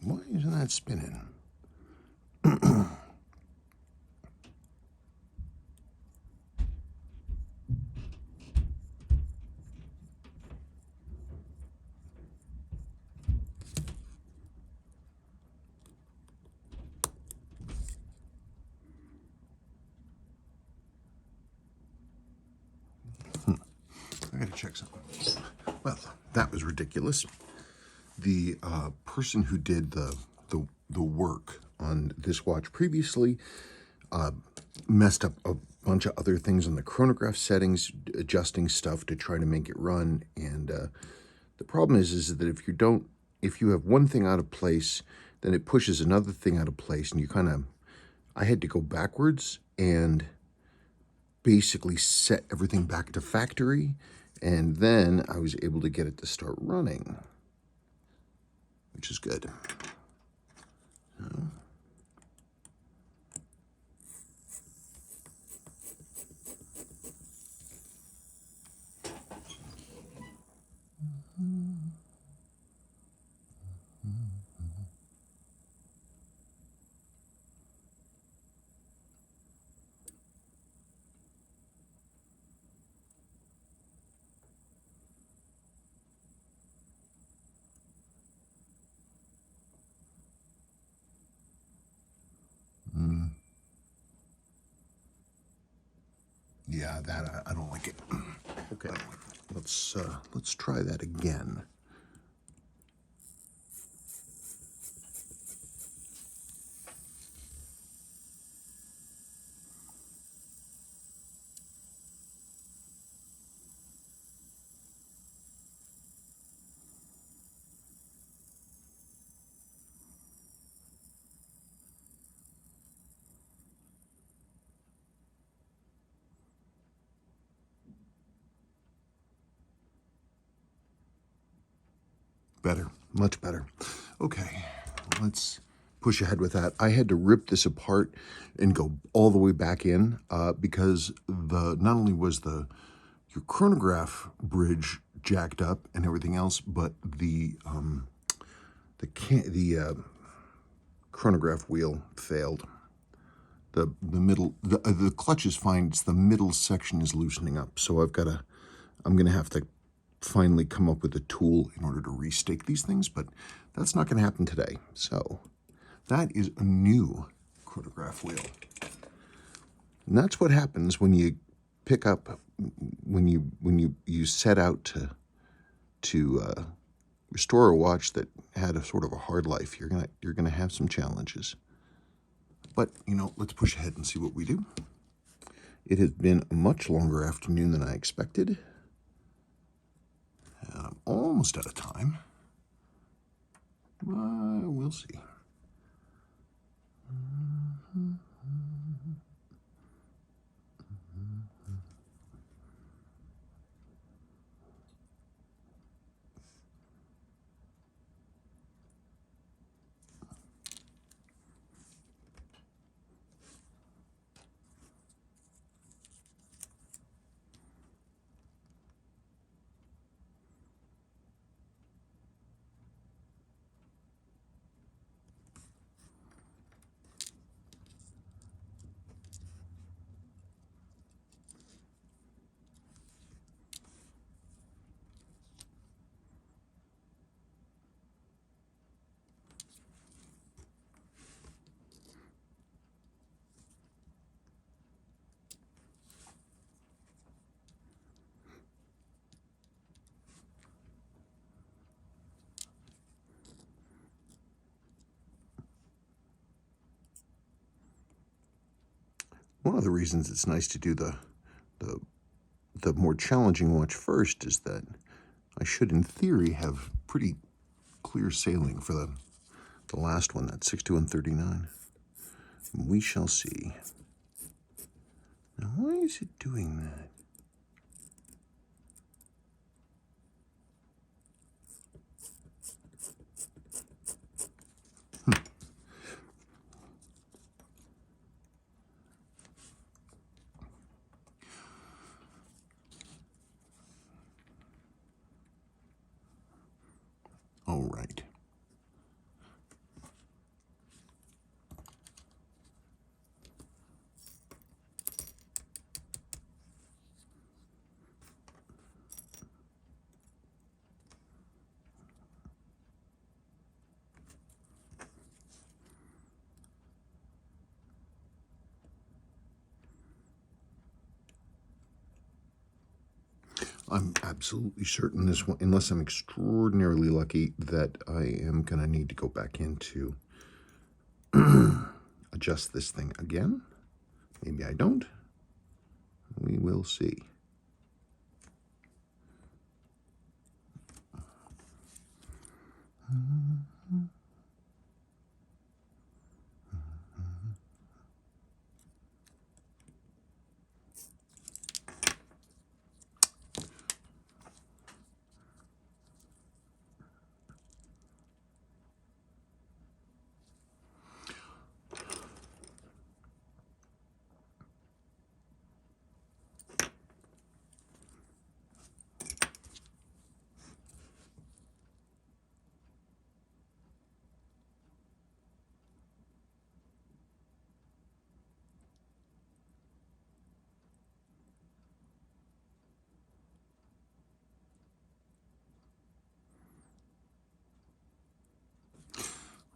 Why isn't that spinning? check something. Well, that was ridiculous. The person who did the work on this watch previously messed up a bunch of other things on the chronograph settings, adjusting stuff to try to make it run. And the problem is that if you have one thing out of place, then it pushes another thing out of place, and I had to go backwards and basically set everything back to factory, and then I was able to get it to start running, which is good. Yeah, that I don't like it. Okay, let's try that again. Better, much better. Okay, let's push ahead with that. I had to rip this apart and go all the way back in because not only was your chronograph bridge jacked up and everything else, but the chronograph wheel failed. The clutch is fine. It's the middle section is loosening up. So I'm gonna have to finally come up with a tool in order to restake these things, but that's not gonna happen today. So that is a new chronograph wheel. And that's what happens when you pick up, when you set out to restore a watch that had a sort of a hard life. You're gonna have some challenges. But let's push ahead and see what we do. It has been a much longer afternoon than I expected. And I'm almost out of time. We'll see. One of the reasons it's nice to do the more challenging watch first is that I should, in theory, have pretty clear sailing for the last one, that 6139. We shall see. Now, why is it doing that? All right. I'm absolutely certain this one, unless I'm extraordinarily lucky, that I am going to need to go back into adjust this thing again. Maybe I don't. We will see.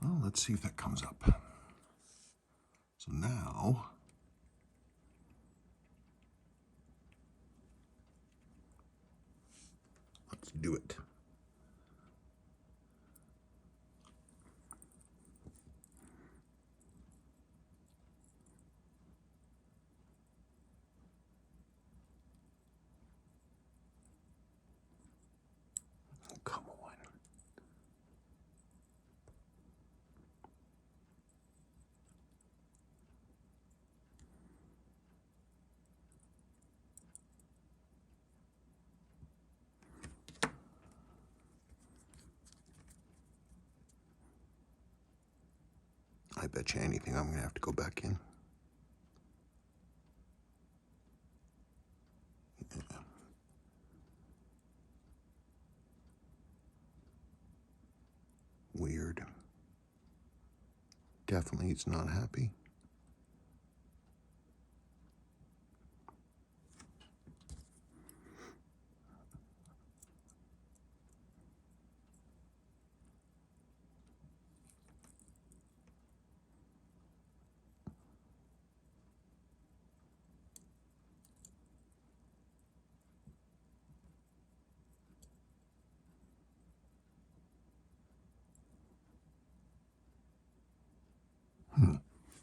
Well, let's see if that comes up. So now, let's do it. Come on. I bet you anything I'm going to have to go back in. Yeah. Weird. Definitely it's not happy.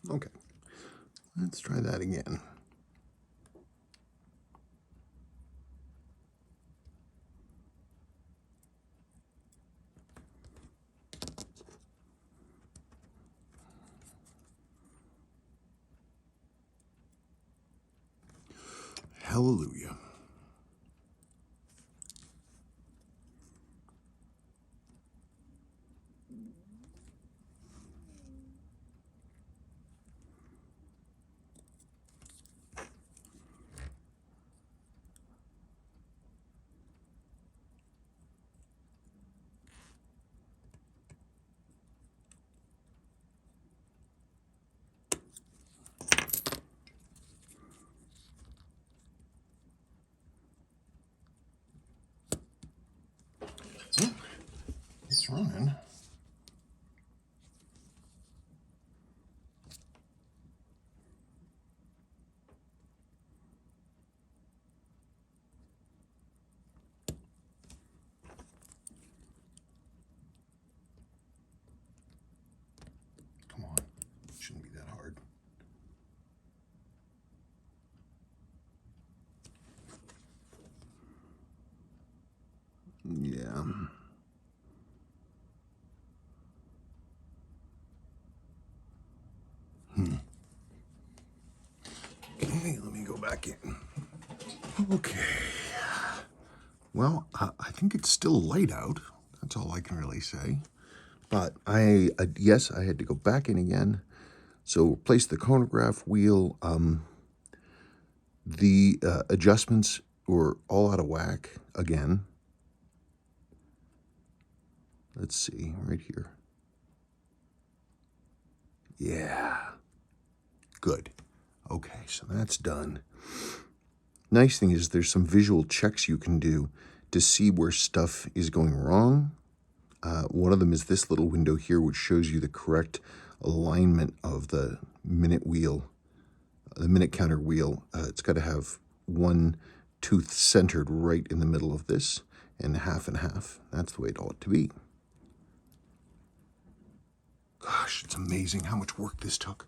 Okay, let's try that again. Hallelujah. It's running. Come on, shouldn't be that hard. Yeah. Okay, let me go back in. Okay. Well, I think it's still light out. That's all I can really say. But yes, I had to go back in again. So replace the chronograph wheel. The adjustments were all out of whack again. Let's see, right here. Yeah. Good. Okay, so that's done. Nice thing is there's some visual checks you can do to see where stuff is going wrong. One of them is this little window here, which shows you the correct alignment of the minute wheel, the minute counter wheel. It's got to have one tooth centered right in the middle of this, and half and half. That's the way it ought to be. Gosh, it's amazing how much work this took.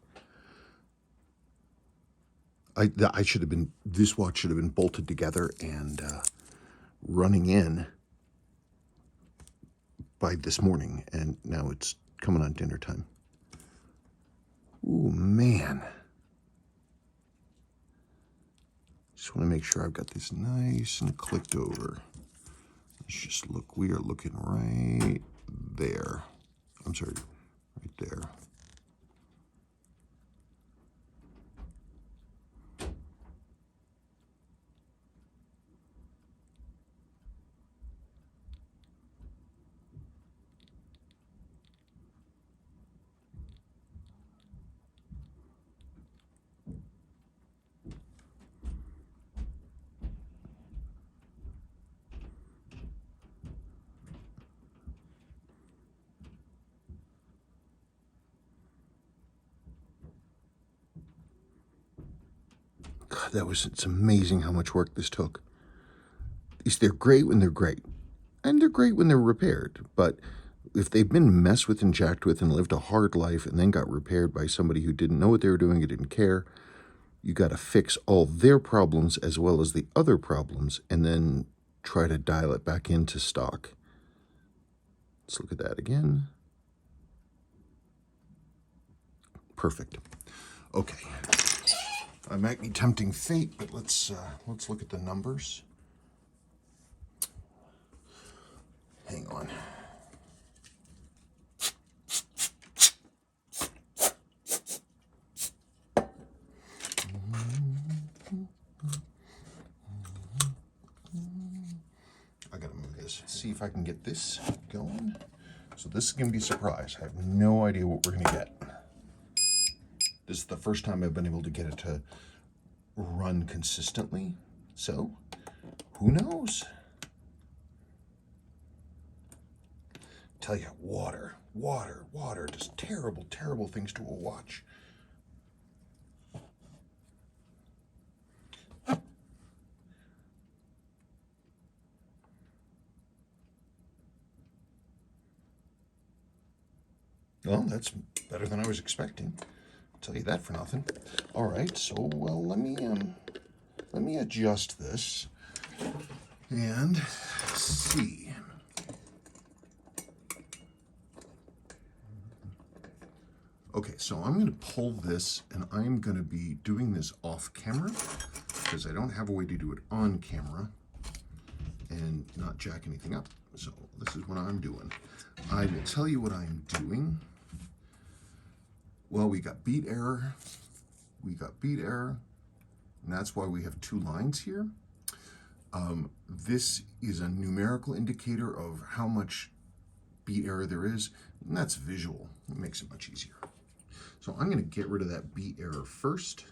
I should have been, this watch should have been bolted together and running in by this morning, and now it's coming on dinner time. Ooh, man. Just want to make sure I've got this nice and clicked over. Let's just look, we are looking right there. I'm sorry, right there. God, it's amazing how much work this took. They're great when they're great, and they're great when they're repaired, but if they've been messed with and jacked with and lived a hard life and then got repaired by somebody who didn't know what they were doing and didn't care, you got to fix all their problems as well as the other problems and then try to dial it back into stock. Let's look at that again. Perfect. Okay. I might be tempting fate, but let's look at the numbers. Hang on. I gotta move this. See if I can get this going. So this is gonna be a surprise. I have no idea what we're gonna get. This is the first time I've been able to get it to run consistently. So, who knows? Tell you, water does terrible, terrible things to a watch. Well, that's better than I was expecting. I'll tell you that for nothing. All right, so well, let me adjust this and see. Okay, so I'm going to pull this, and I'm going to be doing this off camera because I don't have a way to do it on camera and not jack anything up. So this is what I'm doing. I will tell you what I'm doing. Well, we got beat error, and that's why we have two lines here. This is a numerical indicator of how much beat error there is, and that's visual. It makes it much easier. So I'm going to get rid of that beat error first,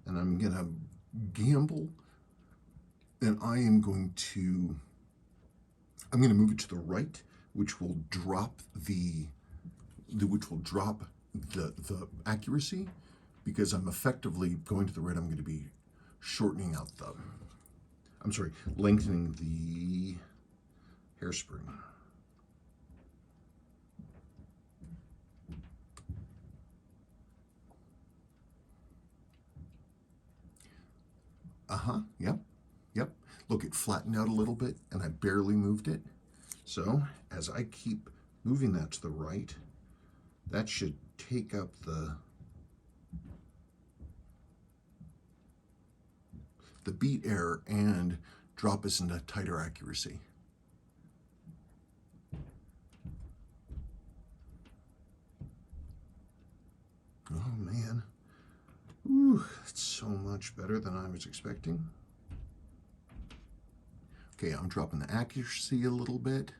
and I'm going to gamble, and I'm going to move it to the right, which will drop the accuracy, because I'm effectively going to the right. I'm going to be shortening out lengthening the hairspring. Yep. Look, it flattened out a little bit, and I barely moved it. So as I keep moving that to the right, that should take up the beat error and drop us into tighter accuracy. Oh man. Ooh, that's so much better than I was expecting. Okay, I'm dropping the accuracy a little bit.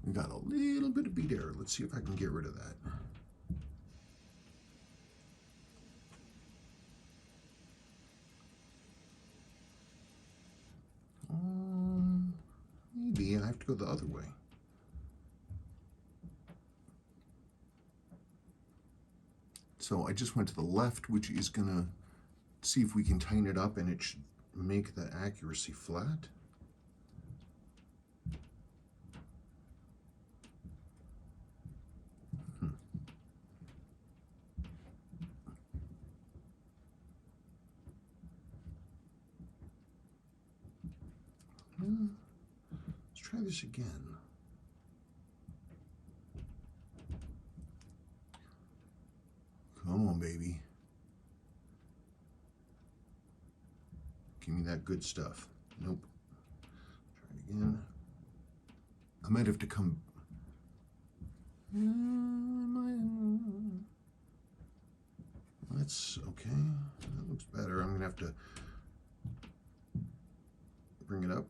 We got a little bit of beat error. Let's see if I can get rid of that. Maybe I have to go the other way. So I just went to the left, which is gonna see if we can tighten it up, and it should make the accuracy flat. Let's try this again. Come on, baby. Give me that good stuff. Nope. Try it again. I might have to come. That's okay. That looks better. I'm gonna have to bring it up.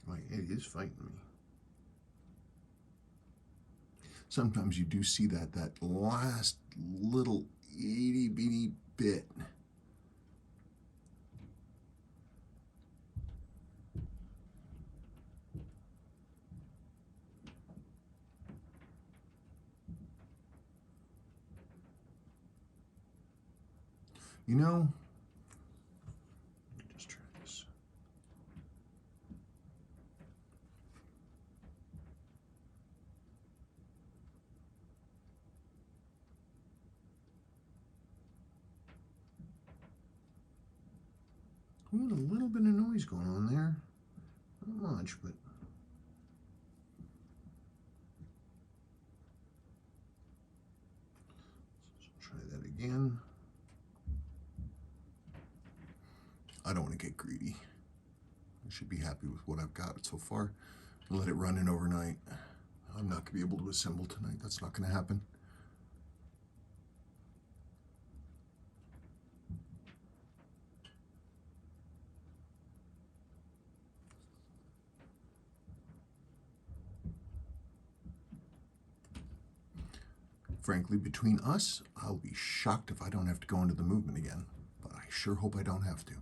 Like, it is fighting me. Sometimes you do see that last little itty bitty bit. You know, let me just try this. We had a little bit of noise going on there. Not much, but let's try that again. I don't want to get greedy. I should be happy with what I've got so far. Let it run in overnight. I'm not going to be able to assemble tonight. That's not going to happen. Frankly, between us, I'll be shocked if I don't have to go into the movement again. But I sure hope I don't have to.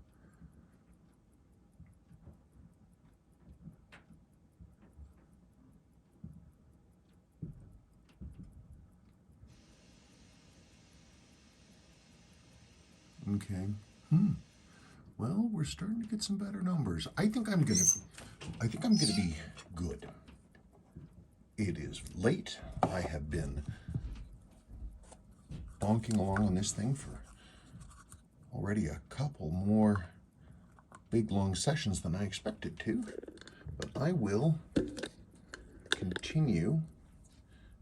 Okay. Well, we're starting to get some better numbers. I think I'm gonna be good. It is late. I have been bonking along on this thing for already a couple more big long sessions than I expected to. But I will continue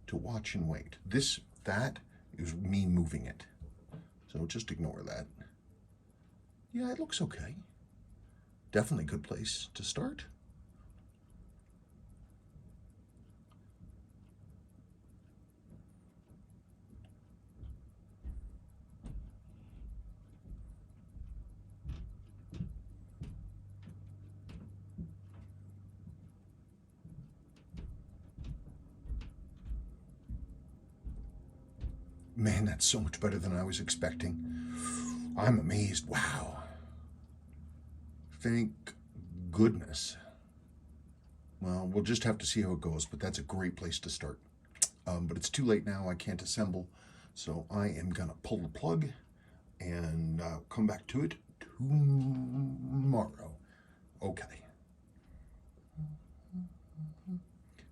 to watch and wait. That is me moving it. So just ignore that. Yeah, it looks okay. Definitely a good place to start. Man, that's so much better than I was expecting. I'm amazed. Wow. Thank goodness. Well, we'll just have to see how it goes, but that's a great place to start. But it's too late now. I can't assemble. So I am going to pull the plug and come back to it tomorrow. Okay.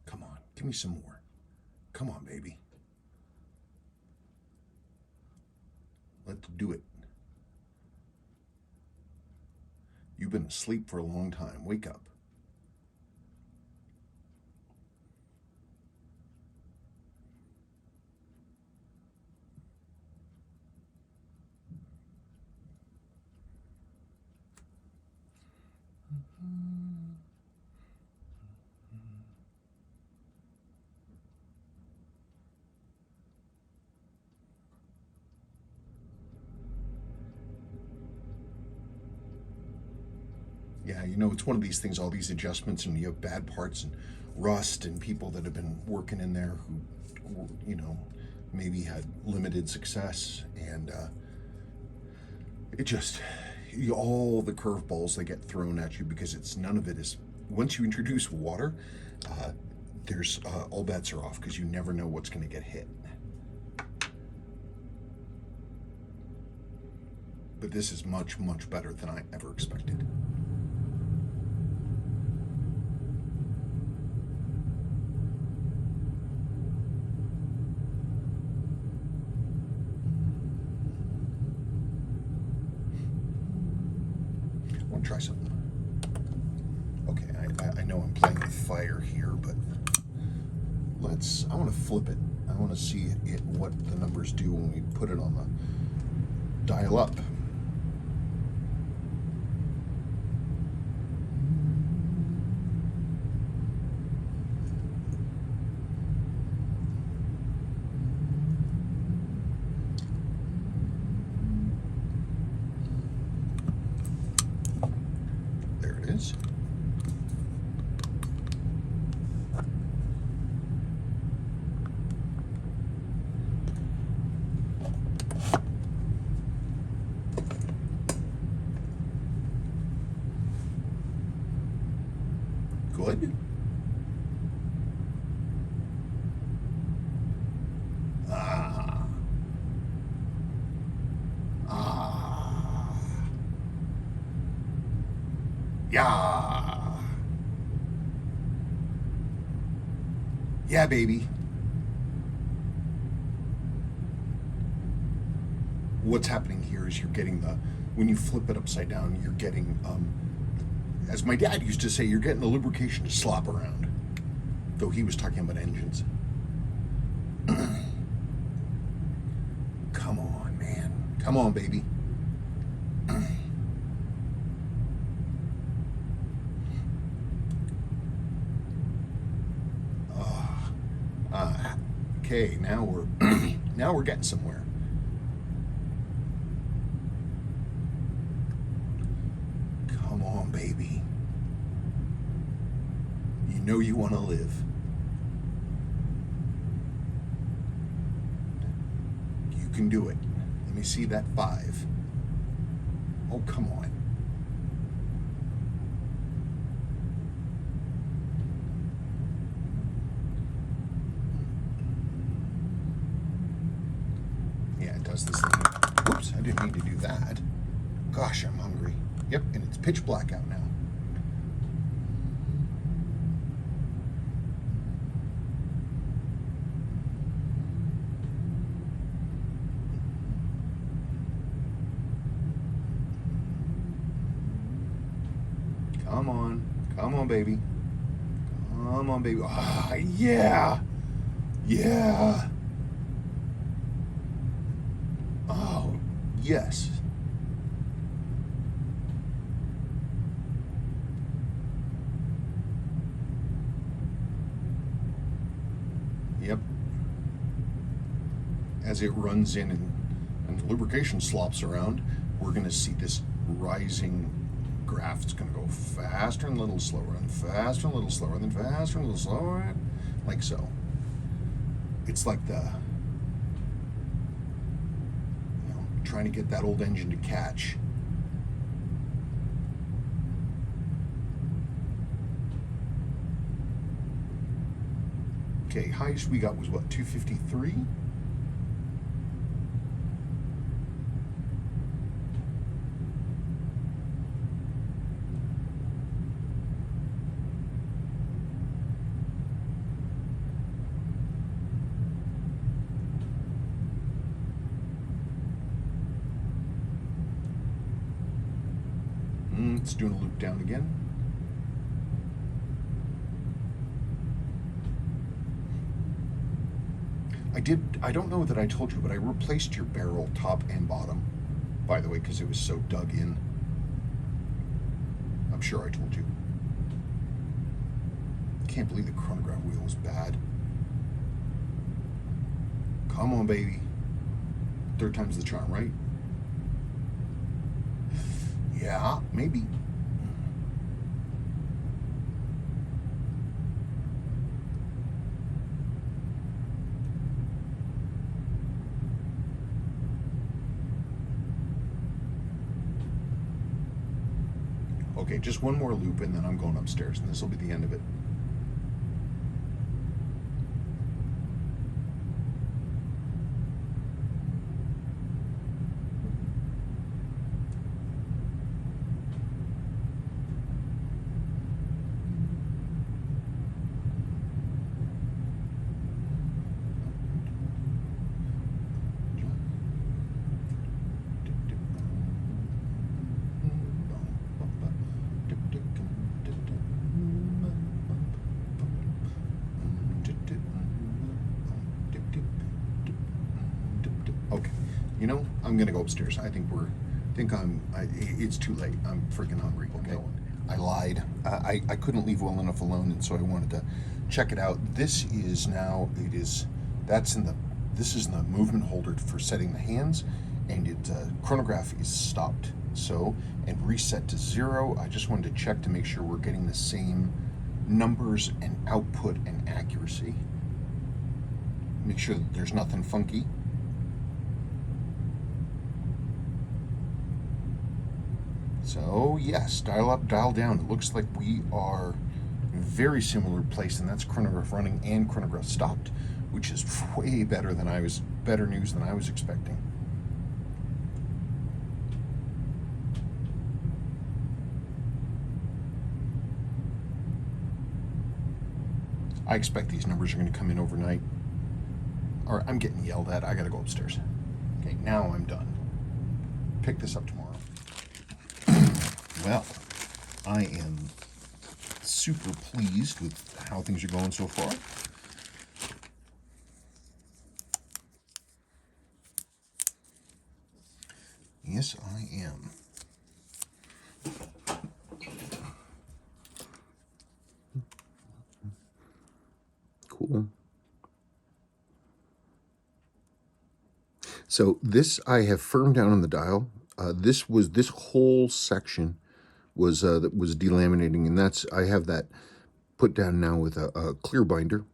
Come on. Give me some more. Come on, baby. Let's do it. You've been asleep for a long time. Wake up. Yeah, you know, it's one of these things, all these adjustments, and you have bad parts and rust and people that have been working in there who, you know, maybe had limited success. And it just, all the curveballs that get thrown at you, because it's none of it is, once you introduce water, there's all bets are off, because you never know what's going to get hit. But this is much, much better than I ever expected. I want to try something. Okay, I know I'm playing with fire here, but I want to flip it. I want to see what the numbers do when we put it on the dial up. There it is. Good. Yeah. Yeah, baby. What's happening here is you're getting when you flip it upside down, you're getting, as my dad used to say, you're getting the lubrication to slop around. Though he was talking about engines. Come on, man. Come on, baby. Okay, now we're getting somewhere. Come on, baby. You know you want to live. You can do it. Let me see that 5. Oh, come on. Does this thing. Whoops, I didn't mean to do that. Gosh, I'm hungry. Yep, and it's pitch black out now. Come on. Come on, baby. Come on, baby. Ah, yeah. Yeah. Oh, yes. Yep. As it runs in and the lubrication slops around, we're going to see this rising graph. It's going to go faster and a little slower, and faster and a little slower, and then faster and a little slower, like so. It's like trying to get that old engine to catch. Okay, highest we got was what, 253? It's doing a loop down again. I don't know that I told you, but I replaced your barrel top and bottom, by the way, because it was so dug in. I'm sure I told you. Can't believe the chronograph wheel was bad. Come on, baby. 3rd time's the charm, right? Yeah, maybe. Okay, just one more loop and then I'm going upstairs, and this will be the end of it. Okay, you know, I'm gonna go upstairs. It's too late. I'm freaking hungry. Okay, I lied. I couldn't leave well enough alone, and so I wanted to check it out. This is the movement holder for setting the hands, and chronograph is stopped. So, and reset to 0. I just wanted to check to make sure we're getting the same numbers and output and accuracy. Make sure that there's nothing funky. So yes, dial up, dial down. It looks like we are very similar place, and that's chronograph running and chronograph stopped, which is way better news than I was expecting. I expect these numbers are going to come in overnight. Or I'm getting yelled at. I got to go upstairs. Okay, now I'm done. Pick this up tomorrow. Well, I am super pleased with how things are going so far. Yes, I am. Cool. So this I have firmed down on the dial. This whole section was that was delaminating, and I have that put down now with a clear binder,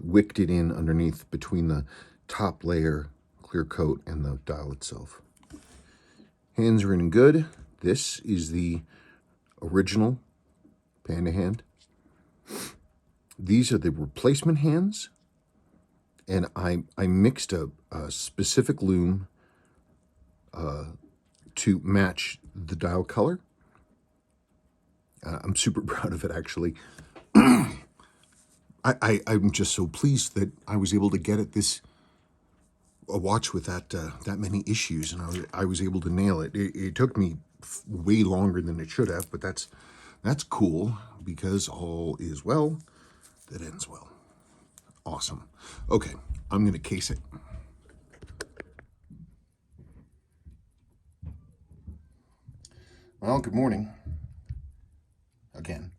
wicked it in underneath between the top layer clear coat and the dial itself. Hands are in good. This is the original Panda hand. These are the replacement hands, and I mixed a specific loom to match the dial color. I'm super proud of it, actually. I'm just so pleased that I was able to get at a watch with that many issues, and I was able to nail it. It took me way longer than it should have, but that's cool, because all is well that ends well. Awesome. Okay, I'm gonna case it. Well, good morning again.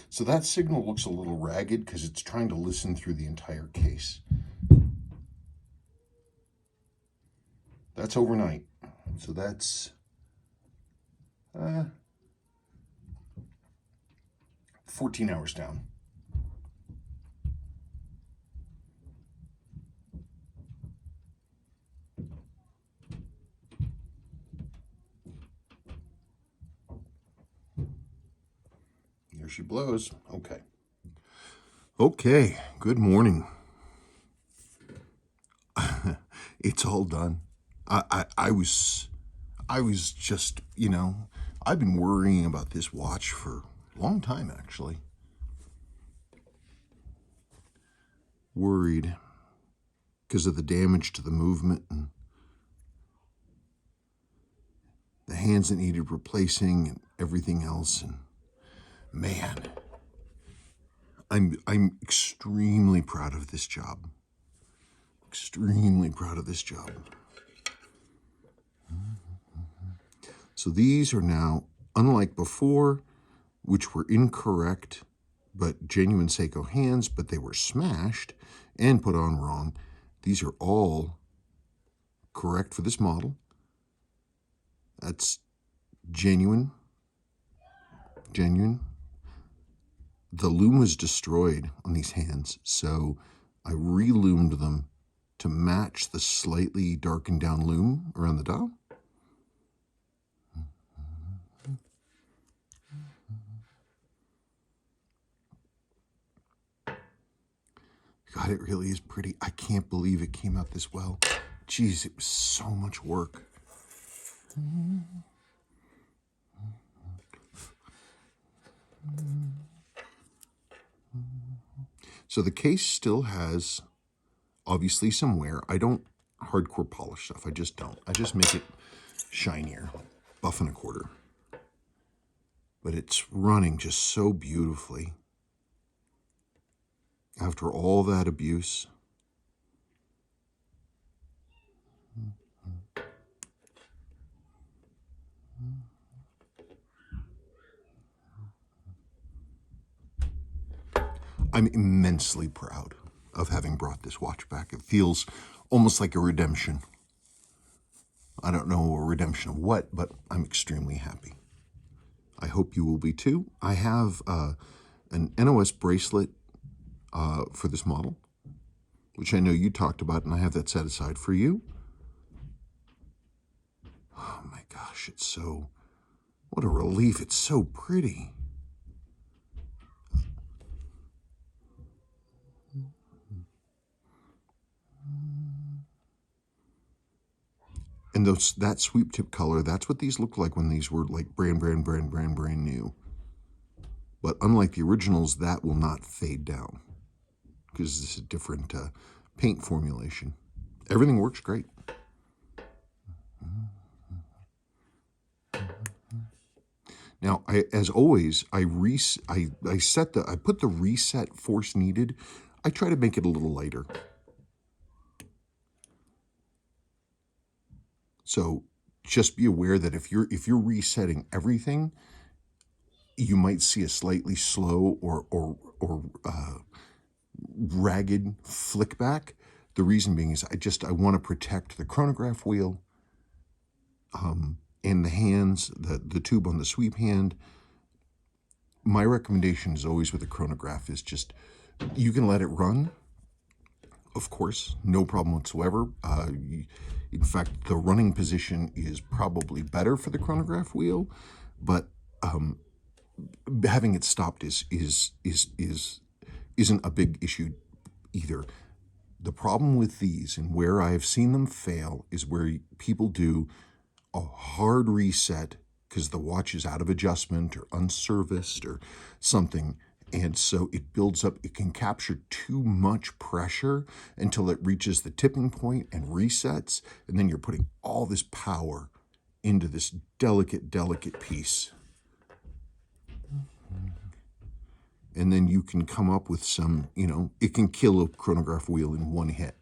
So that signal looks a little ragged because it's trying to listen through the entire case. That's overnight. So that's 14 hours down. There she blows. Okay. Okay, good morning. It's all done. I was just, I've been worrying about this watch for a long time, actually. Worried because of the damage to the movement and the hands that needed replacing and everything else. And man, I'm extremely proud of this job. Extremely proud of this job. So these are now, unlike before, which were incorrect, but genuine Seiko hands, but they were smashed and put on wrong. These are all correct for this model. That's genuine. The loom was destroyed on these hands, so I reloomed them to match the slightly darkened down loom around the dial. God, it really is pretty. I can't believe it came out this well. Geez, it was so much work. So the case still has, obviously, some wear. I don't hardcore polish stuff. I just don't. I just make it shinier, buff and a quarter. But it's running just so beautifully. After all that abuse. I'm immensely proud of having brought this watch back. It feels almost like a redemption. I don't know a redemption of what, but I'm extremely happy. I hope you will be too. I have an NOS bracelet for this model, which I know you talked about, and I have that set aside for you. Oh my gosh, it's so, what a relief. It's so pretty. And that sweep tip color, that's what these looked like when these were like brand new. But unlike the originals, that will not fade down because this is a different paint formulation. Everything works great. Now, as always, I put the reset force needed. I try to make it a little lighter. So just be aware that if you're resetting everything, you might see a slightly slow or ragged flick back. The reason being is I want to protect the chronograph wheel and the hands, the tube on the sweep hand. My recommendation is always with the chronograph is just, you can let it run, of course, no problem whatsoever. In fact, the running position is probably better for the chronograph wheel, but having it stopped isn't a big issue either. The problem with these, and where I've seen them fail, is where people do a hard reset because the watch is out of adjustment or unserviced or something. And so it builds up, it can capture too much pressure until it reaches the tipping point and resets. And then you're putting all this power into this delicate piece. And then you can come up with some, it can kill a chronograph wheel in one hit.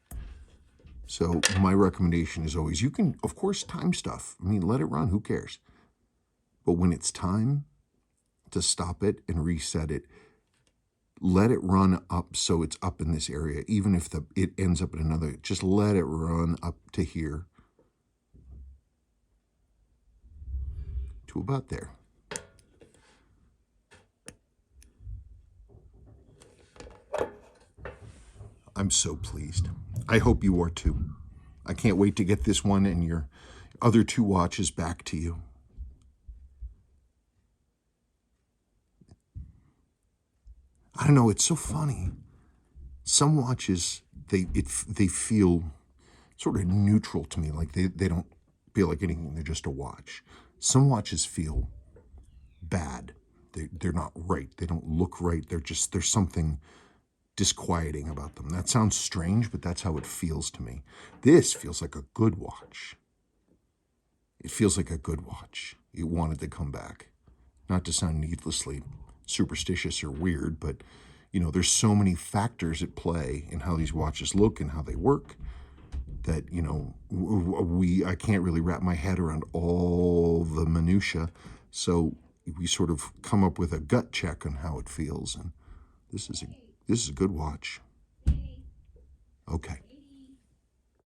So my recommendation is always, you can, of course, time stuff. I mean, let it run, who cares? But when it's time to stop it and reset it, let it run up so it's up in this area. Even if it ends up in another, just let it run up to here. To about there. I'm so pleased. I hope you are too. I can't wait to get this one and your other two watches back to you. I don't know, it's so funny. Some watches, they feel sort of neutral to me, like they don't feel like anything, they're just a watch. Some watches feel bad. They're not right. They don't look right. There's something disquieting about them. That sounds strange, but that's how it feels to me. This feels like a good watch. It feels like a good watch. It wanted to come back. Not to sound needlessly superstitious or weird, but there's so many factors at play in how these watches look and how they work that, I can't really wrap my head around all the minutia. So we sort of come up with a gut check on how it feels. And this is a good watch. Okay.